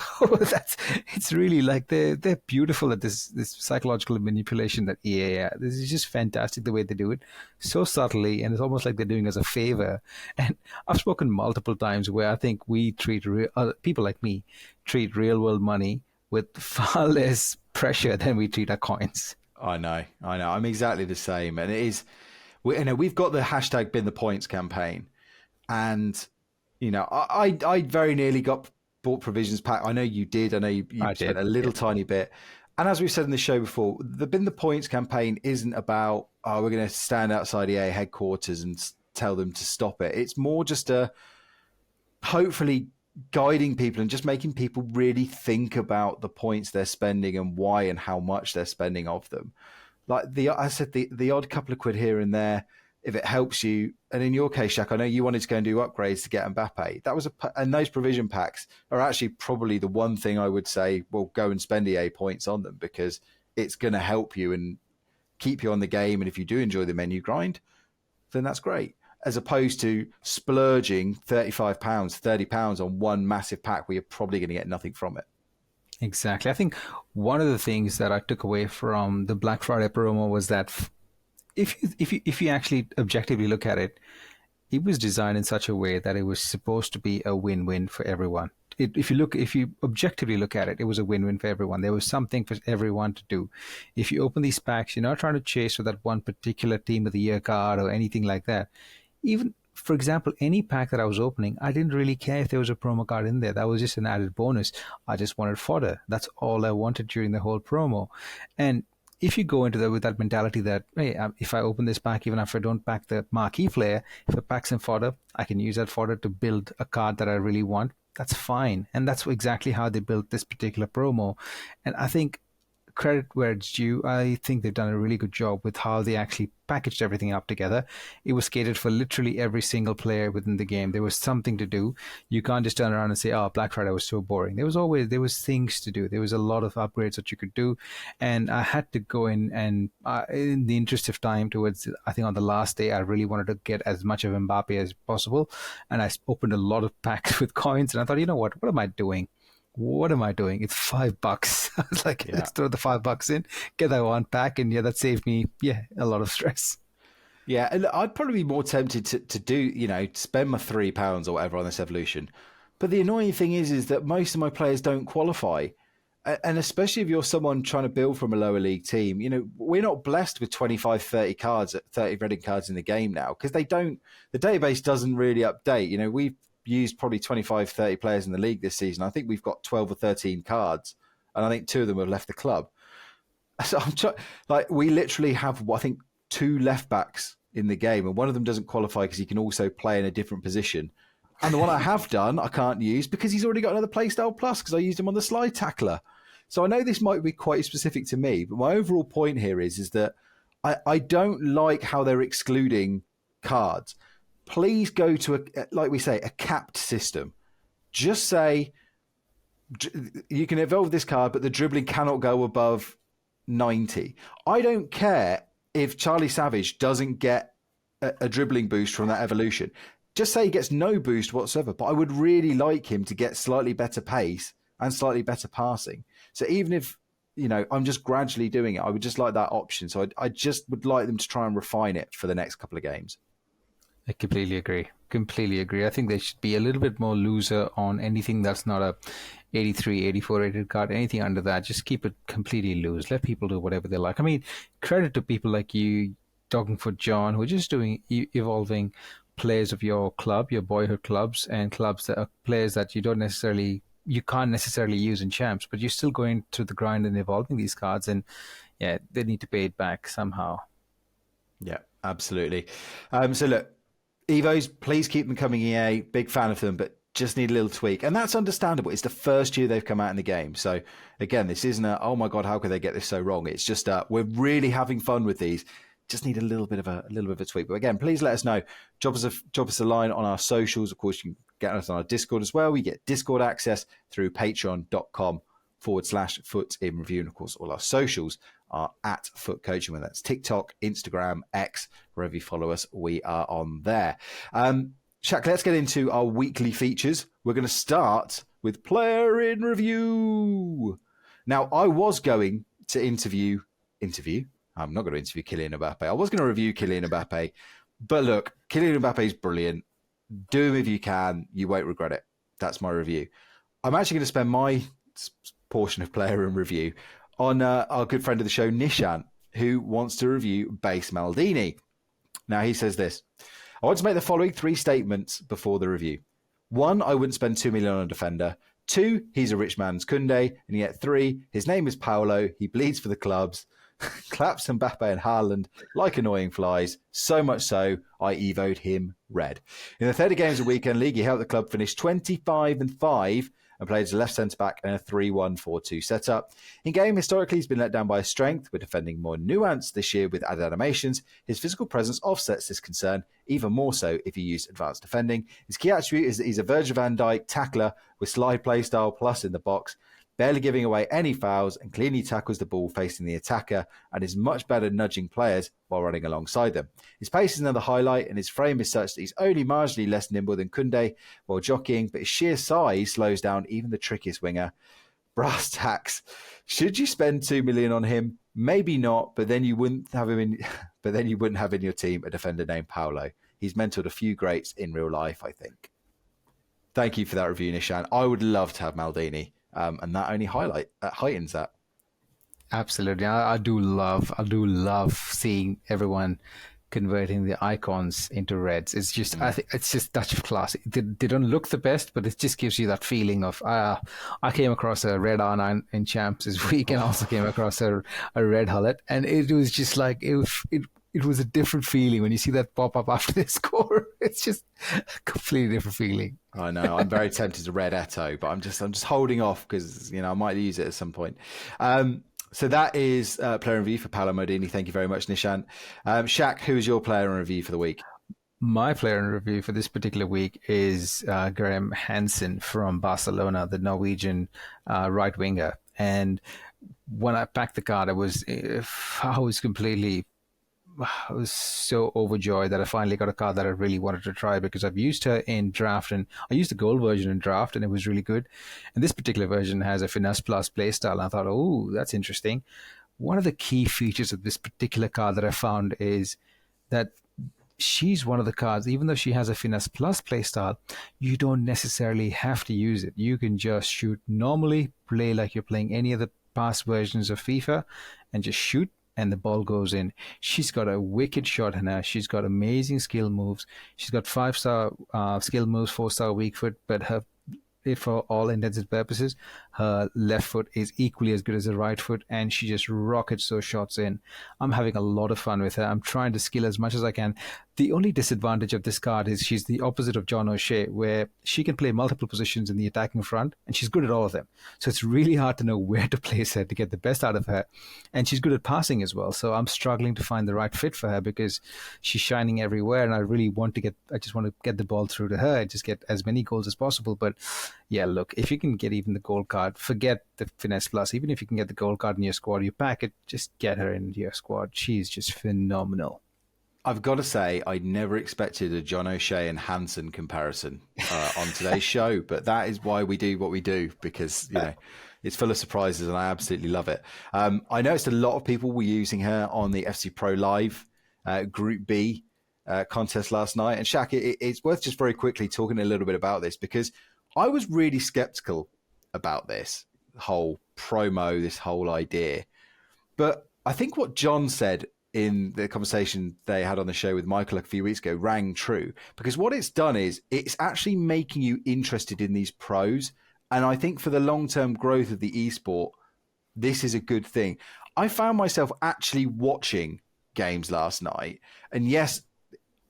it's really like they're beautiful at this psychological manipulation that EA. This is just fantastic the way they do it, so subtly, and it's almost like they're doing us a favor. And I've spoken multiple times where I think we treat people like me treat real world money with far less pressure than we treat our coins. I know. I'm exactly the same, and it is. We've got the hashtag Bin the Points campaign, and I very nearly bought provisions pack. I know you did. I know you spent a little tiny bit. And as we've said in the show before, the Bin the Points campaign isn't about, we're going to stand outside EA headquarters and tell them to stop it. It's more just hopefully guiding people and just making people really think about the points they're spending and why and how much they're spending of them. Like I said, the odd couple of quid here and there, if it helps you. And in your case, Shaq, I know you wanted to go and do upgrades to get Mbappe. And those provision packs are actually probably the one thing I would say, well, go and spend EA points on them, because it's going to help you and keep you on the game. And if you do enjoy the menu grind, then that's great. As opposed to splurging £35, £30 on one massive pack where you're probably going to get nothing from it. Exactly. I think one of the things that I took away from the Black Friday promo was that if you actually objectively look at it, it was designed in such a way that it was supposed to be a win-win for everyone. If you objectively look at it, it was a win-win for everyone. There was something for everyone to do. If you open these packs, you're not trying to chase for that one particular Team of the Year card or anything like that. Even, for example, any pack that I was opening, I didn't really care if there was a promo card in there. That was just an added bonus. I just wanted fodder. That's all I wanted during the whole promo. And if you go into that with that mentality that, hey, if I open this pack, even if I don't pack the marquee player, if I pack some fodder, I can use that fodder to build a card that I really want. That's fine. And that's exactly how they built this particular promo. And I think, credit where it's due, I think they've done a really good job with how they actually packaged everything up together. It was catered for literally every single player within the game. There was something to do. You can't just turn around and say, Black Friday was so boring. There was things to do. There was a lot of upgrades that you could do. And I had to go in and, in the interest of time towards, I think on the last day, I really wanted to get as much of Mbappe as possible. And I opened a lot of packs with coins, and I thought, you know what am I doing? It's $5. I was like, let's throw the $5 in, get that one pack, and that saved me a lot of stress. Yeah, and I'd probably be more tempted to do, spend my £3 or whatever on this evolution. But the annoying thing is that most of my players don't qualify. And especially if you're someone trying to build from a lower league team, we're not blessed with 25, 30 cards, 30 Reading cards in the game now, because the database doesn't really update. We've used probably 25, 30 players in the league this season. I think we've got 12 or 13 cards, and I think 2 of them have left the club. So we literally have, I think, 2 left backs in the game, and one of them doesn't qualify because he can also play in a different position. And the one I have done, I can't use because he's already got another playstyle plus because I used him on the slide tackler. So I know this might be quite specific to me, but my overall point here is that I don't like how they're excluding cards. Please go to, like we say, a capped system. Just say you can evolve this card, but the dribbling cannot go above 90. I don't care if Charlie Savage doesn't get a dribbling boost from that evolution. Just say he gets no boost whatsoever, but I would really like him to get slightly better pace and slightly better passing. So even if, I'm just gradually doing it, I would just like that option. So I just would like them to try and refine it for the next couple of games. I completely agree. I think they should be a little bit more looser on anything that's not a 83, 84 rated card, anything under that. Just keep it completely loose. Let people do whatever they like. I mean, credit to people like you, Talking for John, who are just doing evolving players of your club, your boyhood clubs, and clubs that are players that you can't necessarily use in champs, but you're still going through the grind and evolving these cards, and yeah, they need to pay it back somehow. Yeah, absolutely. So look, Evos, please keep them coming, EA. Big fan of them, but just need a little tweak. And that's understandable. It's the first year they've come out in the game. So again, this isn't oh my God, how could they get this so wrong? It's just we're really having fun with these. Just need a little bit of a tweak. But again, please let us know. Drop us a line on our socials. Of course, you can get us on our Discord as well. We get Discord access through patreon.com/foot in review. And of course, all our socials are at Foot Coaching, whether that's TikTok, Instagram, X, wherever you follow us, we are on there. Shaq, let's get into our weekly features. We're going to start with Player in Review. Now, I was going to interview. I'm not going to interview Kylian Mbappe. I was going to review Kylian Mbappe. But look, Kylian Mbappe is brilliant. Do him if you can. You won't regret it. That's my review. I'm actually going to spend my portion of Player in Review on our good friend of the show, Nishant, who wants to review base Maldini. Now, he says this. I want to make the following 3 statements before the review. 1, I wouldn't spend 2 million on a defender. 2, he's a rich man's Koundé. And yet 3, his name is Paolo. He bleeds for the clubs. Claps Mbappe and Haaland like annoying flies. So much so, I evoed him red. In the 30 games of weekend league, he helped the club finish 25-5 and played as a left centre-back in a 3-1-4-2 setup. In game, historically, he's been let down by his strength. We're defending more nuanced this year with added animations. His physical presence offsets this concern, even more so if you use advanced defending. His key attribute is that he's a Virgil van Dijk tackler with slide play style plus in the box, barely giving away any fouls and cleanly tackles the ball facing the attacker and is much better nudging players while running alongside them. His pace is another highlight and his frame is such that he's only marginally less nimble than Koundé while jockeying, but his sheer size slows down even the trickiest winger. Brass tacks. Should you spend 2 million on him? Maybe not, but then you wouldn't have him in your team a defender named Paolo. He's mentored a few greats in real life, I think. Thank you for that review, Nishan. I would love to have Maldini. And that only heightens that. Absolutely, I do love seeing everyone converting the icons into reds. It's just, I think it's just touch of class. They don't look the best, but it just gives you that feeling of. I came across a red R9 in champs this week, and also came across a red Hullet, and it was just like it was a different feeling when you see that pop up after they score. It's just a completely different feeling. I know. I'm very tempted to red Eto, but I'm just holding off because I might use it at some point. So that is player in review for Paolo Maldini. Thank you very much, Nishant. Shaq, who is your player in review for the week? My player in review for this particular week is Graham Hansen from Barcelona, the Norwegian right winger. And when I packed the card, I was so overjoyed that I finally got a card that I really wanted to try, because I've used her in draft, and I used the gold version in draft and it was really good. And this particular version has a Finesse Plus playstyle, and I thought, oh, that's interesting. One of the key features of this particular card that I found is that she's one of the cards, even though she has a Finesse Plus playstyle, you don't necessarily have to use it. You can just shoot normally, play like you're playing any of the past versions of FIFA, and just shoot, and the ball goes in. She's got a wicked shot in her. She's got amazing skill moves. She's got 5-star skill moves, 4-star weak foot, but for all intents and purposes, her left foot is equally as good as her right foot, and she just rockets those shots in. I'm having a lot of fun with her. I'm trying to skill as much as I can. The only disadvantage of this card is she's the opposite of John O'Shea, where she can play multiple positions in the attacking front, and she's good at all of them. So it's really hard to know where to place her to get the best out of her. And she's good at passing as well. So I'm struggling to find the right fit for her because she's shining everywhere, and I just want to get the ball through to her and just get as many goals as possible. But yeah, look, if you can get even the gold card, forget the Finesse Plus. Even if you can get the gold card in your squad, you pack it, just get her into your squad. She's just phenomenal. I've got to say, I never expected a John O'Shea and Hansen comparison on today's show, but that is why we do what we do, because, you know, it's full of surprises and I absolutely love it. I noticed a lot of people were using her on the FC Pro Live Group B contest last night. And Shaq, it's worth just very quickly talking a little bit about this, because I was really skeptical about this whole promo, this whole idea. But I think what John said in the conversation they had on the show with Michael a few weeks ago rang true, because what it's done is it's actually making you interested in these pros. And I think for the long-term growth of the esport, this is a good thing. I found myself actually watching games last night. And yes,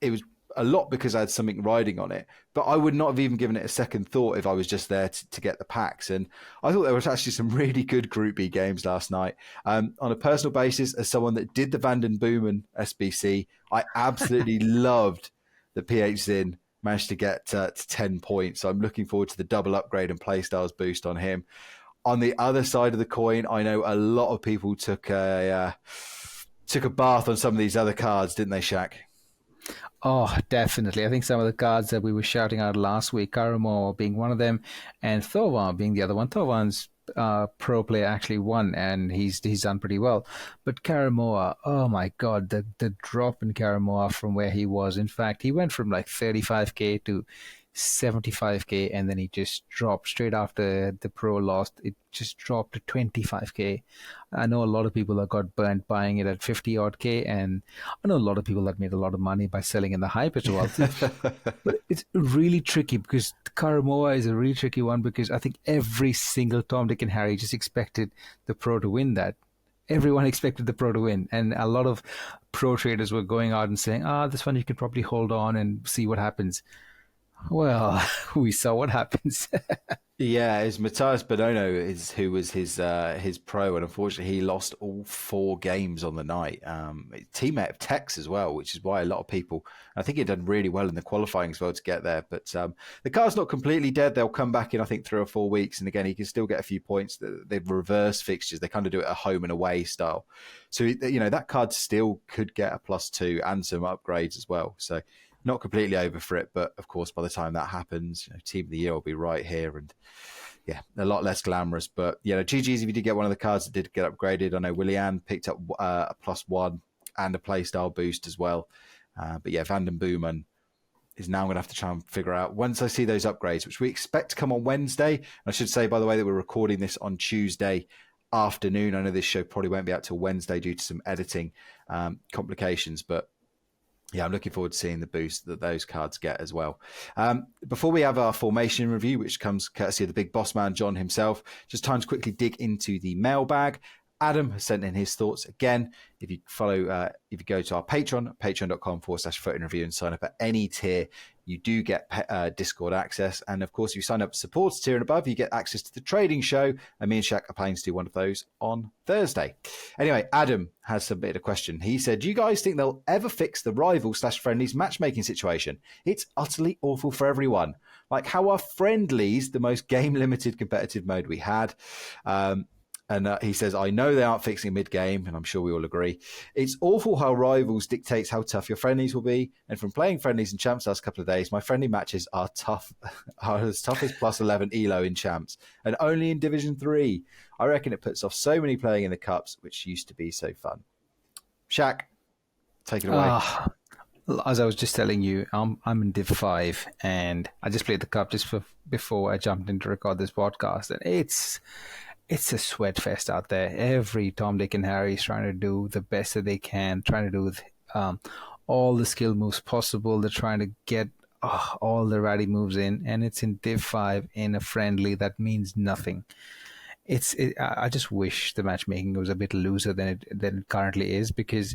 it was a lot because I had something riding on it, but I would not have even given it a second thought if I was just there to get the packs. And I thought there was actually some really good Group B games last night. On a personal basis, as someone that did the Vanden Boomen SBC, I absolutely loved that PH Zin managed to get to 10 points. So I'm looking forward to the double upgrade and playstyles boost on him. On the other side of the coin, I know a lot of people took a bath on some of these other cards, didn't they, Shaq? Oh, definitely. I think some of the cards that we were shouting out last week, Karamo being one of them, and Thovan being the other one. Thovan's pro player actually won, and he's done pretty well. But Karamoa, oh my God, the drop in Karamoa from where he was. In fact, he went from like 35k to 75k, and then he just dropped straight after the pro lost. It just dropped to 25k. I know a lot of people that got burnt buying it at 50 odd k, and I know a lot of people that made a lot of money by selling in the hype as well. But it's really tricky, because Karamoa is a really tricky one, because I think every single Tom, Dick and Harry just expected the pro to win that. Everyone expected the pro to win, and a lot of pro traders were going out and saying, this one you can probably hold on and see what happens. Well, we saw what happens. Yeah, it's Matthias Bonono who was his pro, and unfortunately he lost all 4 games on the night. Teammate of Tex as well, which is why a lot of people, I think he'd done really well in the qualifying as well to get there. But the car's not completely dead. They'll come back in, I think, 3 or 4 weeks, and again he can still get a few points. They've reverse fixtures. They kind of do it a home and away style. So that card still could get a +2 and some upgrades as well. So not completely over for it, but of course, by the time that happens, Team of the Year will be right here, and yeah, a lot less glamorous. But GG's if you did get one of the cards that did get upgraded. I know Willian picked up a +1 and a playstyle boost as well. But yeah, Vanden Boomen is now going to have to try and figure out, once I see those upgrades, which we expect to come on Wednesday. And I should say, by the way, that we're recording this on Tuesday afternoon. I know this show probably won't be out till Wednesday due to some editing complications, but yeah, I'm looking forward to seeing the boost that those cards get as well. Before we have our formation review, which comes courtesy of the big boss man, John himself, just time to quickly dig into the mailbag. Adam has sent in his thoughts again. If you go to our Patreon, patreon.com/footinreview, and sign up at any tier, you do get Discord access. And of course, if you sign up supporter tier and above, you get access to the trading show. And me and Shaq are planning to do one of those on Thursday. Anyway, Adam has submitted a question. He said, do you guys think they'll ever fix the Rivals/Friendlies matchmaking situation? It's utterly awful for everyone. Like how are Friendlies the most game-limited competitive mode we had? And he says, I know they aren't fixing mid-game, and I'm sure we all agree. It's awful how Rivals dictates how tough your friendlies will be. And from playing friendlies in Champs last couple of days, my friendly matches are as tough as +11 ELO in Champs, and only in Division 3. I reckon it puts off so many playing in the Cups, which used to be so fun. Shaq, take it away. As I was just telling you, I'm in Div 5, and I just played the Cup just before I jumped in to record this podcast, and it's a sweat fest out there. Every Tom, Dick, and Harry is trying to do the best that they can, trying to do all the skill moves possible. They're trying to get all the ratty moves in, and it's in Div 5 in a friendly that means nothing. I just wish the matchmaking was a bit looser than it currently is, because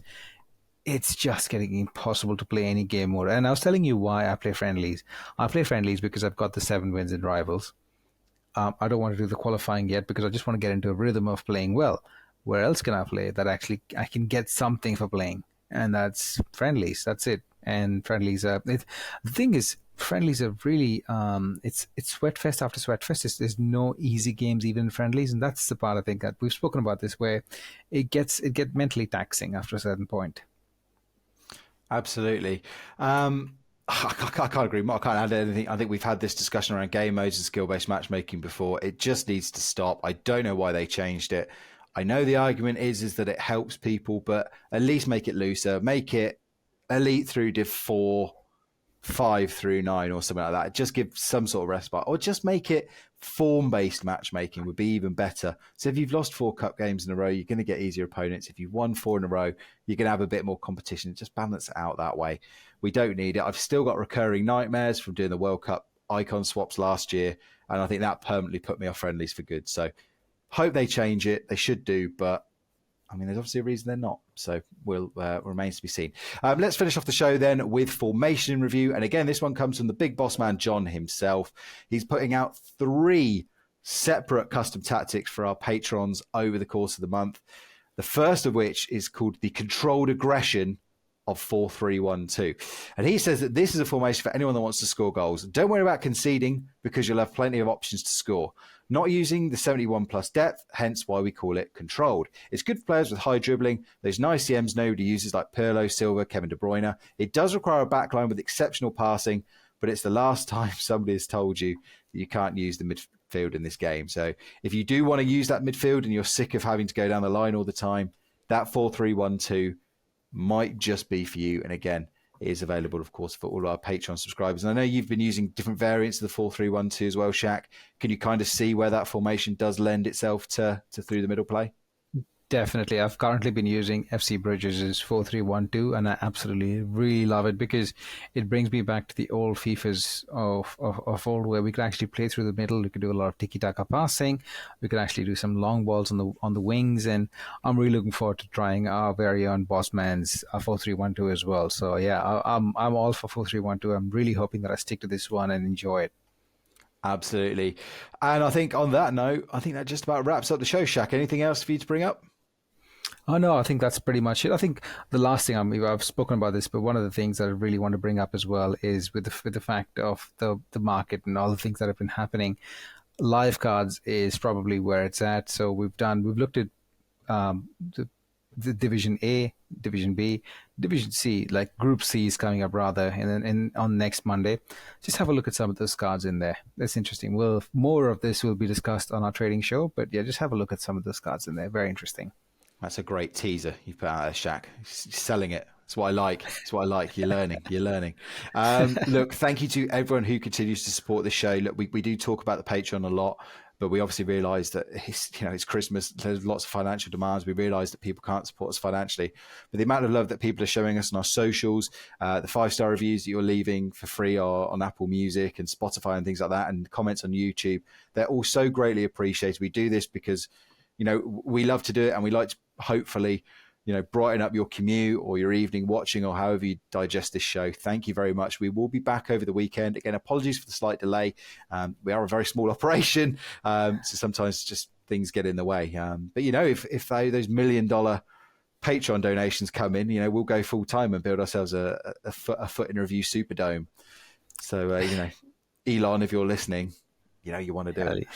it's just getting impossible to play any game more. And I was telling you why I play friendlies. I play friendlies because I've got the 7 wins in Rivals. I don't want to do the qualifying yet because I just want to get into a rhythm of playing well. Where else can I play that actually I can get something for playing? And that's friendlies. That's it. And friendlies the thing is, friendlies are really it's sweatfest after sweatfest. There's no easy games even in friendlies, and that's the part I think that we've spoken about this, where it gets mentally taxing after a certain point. Absolutely. I can't agree more. I can't add anything. I think we've had this discussion around game modes and skill-based matchmaking before. It just needs to stop. I don't know why they changed it. I know the argument is that it helps people, but at least make it looser. Make it elite through Div 4, 5 through 9 or something like that. Just give some sort of respite. Or just make it form-based matchmaking would be even better. So if you've lost 4 cup games in a row, you're going to get easier opponents. If you've won 4 in a row, you're going to have a bit more competition. Just balance it out that way. We don't need it. I've still got recurring nightmares from doing the World Cup icon swaps last year, and I think that permanently put me off friendlies for good. So hope they change it. They should do, but I mean, there's obviously a reason they're not. So remains to be seen. Let's finish off the show then with formation review. And again, this one comes from the big boss man, John himself. He's putting out 3 separate custom tactics for our patrons over the course of the month. The first of which is called the controlled aggression of 4-3-1-2. And he says that this is a formation for anyone that wants to score goals. Don't worry about conceding, because you'll have plenty of options to score. Not using the 71 plus depth, hence why we call it controlled. It's good for players with high dribbling, those nice CMs nobody uses like Pirlo, Silva, Kevin De Bruyne. It does require a backline with exceptional passing, but it's the last time somebody has told you that you can't use the midfield in this game. So if you do want to use that midfield and you're sick of having to go down the line all the time, that 4-3-1-2 might just be for you. And again, it is available, of course, for all our Patreon subscribers. And I know you've been using different variants of the 4-3-1-2 as well, Shaq. Can you kind of see where that formation does lend itself to through the middle play? Definitely. I've currently been using FC Bridges' 4-3-1-2, and I absolutely really love it, because it brings me back to the old FIFAs of old, where we could actually play through the middle. We could do a lot of tiki-taka passing. We could actually do some long balls on the wings, and I'm really looking forward to trying our very own Bossman's 4-3-1-2 as well. So yeah, I'm all for 4-3-1-2. I'm really hoping that I stick to this one and enjoy it. Absolutely. And I think on that note, I think that just about wraps up the show, Shaq. Anything else for you to bring up? Oh, no, I think that's pretty much it. I think the last thing, I've spoken about this, but one of the things that I really want to bring up as well is with the fact of the market and all the things that have been happening. Live cards is probably where it's at. So we've looked at the Division A, Division B, Division C, like Group C is coming up rather, and on next Monday. Just have a look at some of those cards in there. That's interesting. Well, more of this will be discussed on our trading show, but yeah, just have a look at some of those cards in there. Very interesting. That's a great teaser you put out there, Shaq. Selling it. That's what I like. That's what I like. You're learning. You're learning. Look, thank you to everyone who continues to support this show. Look, we do talk about the Patreon a lot, but we obviously realise that it's Christmas. There's lots of financial demands. We realise that people can't support us financially, but the amount of love that people are showing us on our socials, the 5-star reviews that you're leaving for free on Apple Music and Spotify and things like that, and comments on YouTube, they're all so greatly appreciated. We do this because we love to do it, and we like to hopefully brighten up your commute or your evening watching, or however you digest this show. Thank you very much. We will be back over the weekend. Again, apologies for the slight delay. We are a very small operation, so sometimes just things get in the way. But if those $1 million Patreon donations come in, we'll go full time and build ourselves a foot in review Superdome. So Elon, if you're listening, you want to do it.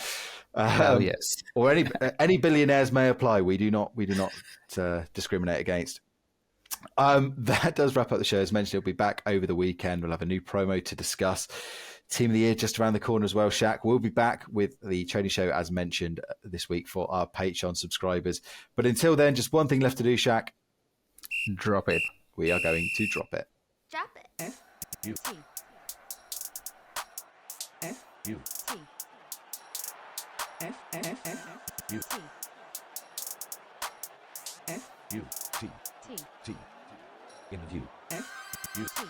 Hell yes. Or any billionaires may apply. We do not discriminate against. That does wrap up the show. As mentioned, it'll be back over the weekend. We'll have a new promo to discuss. Team of the Year just around the corner as well, Shaq. We'll be back with the trading show, as mentioned, this week for our Patreon subscribers. But until then, just one thing left to do, Shaq. Drop it. We are going to drop it. Drop it. F-U-T. F-U-T. F-F-F-U-T. F-U-T. T. In view. F-U-T.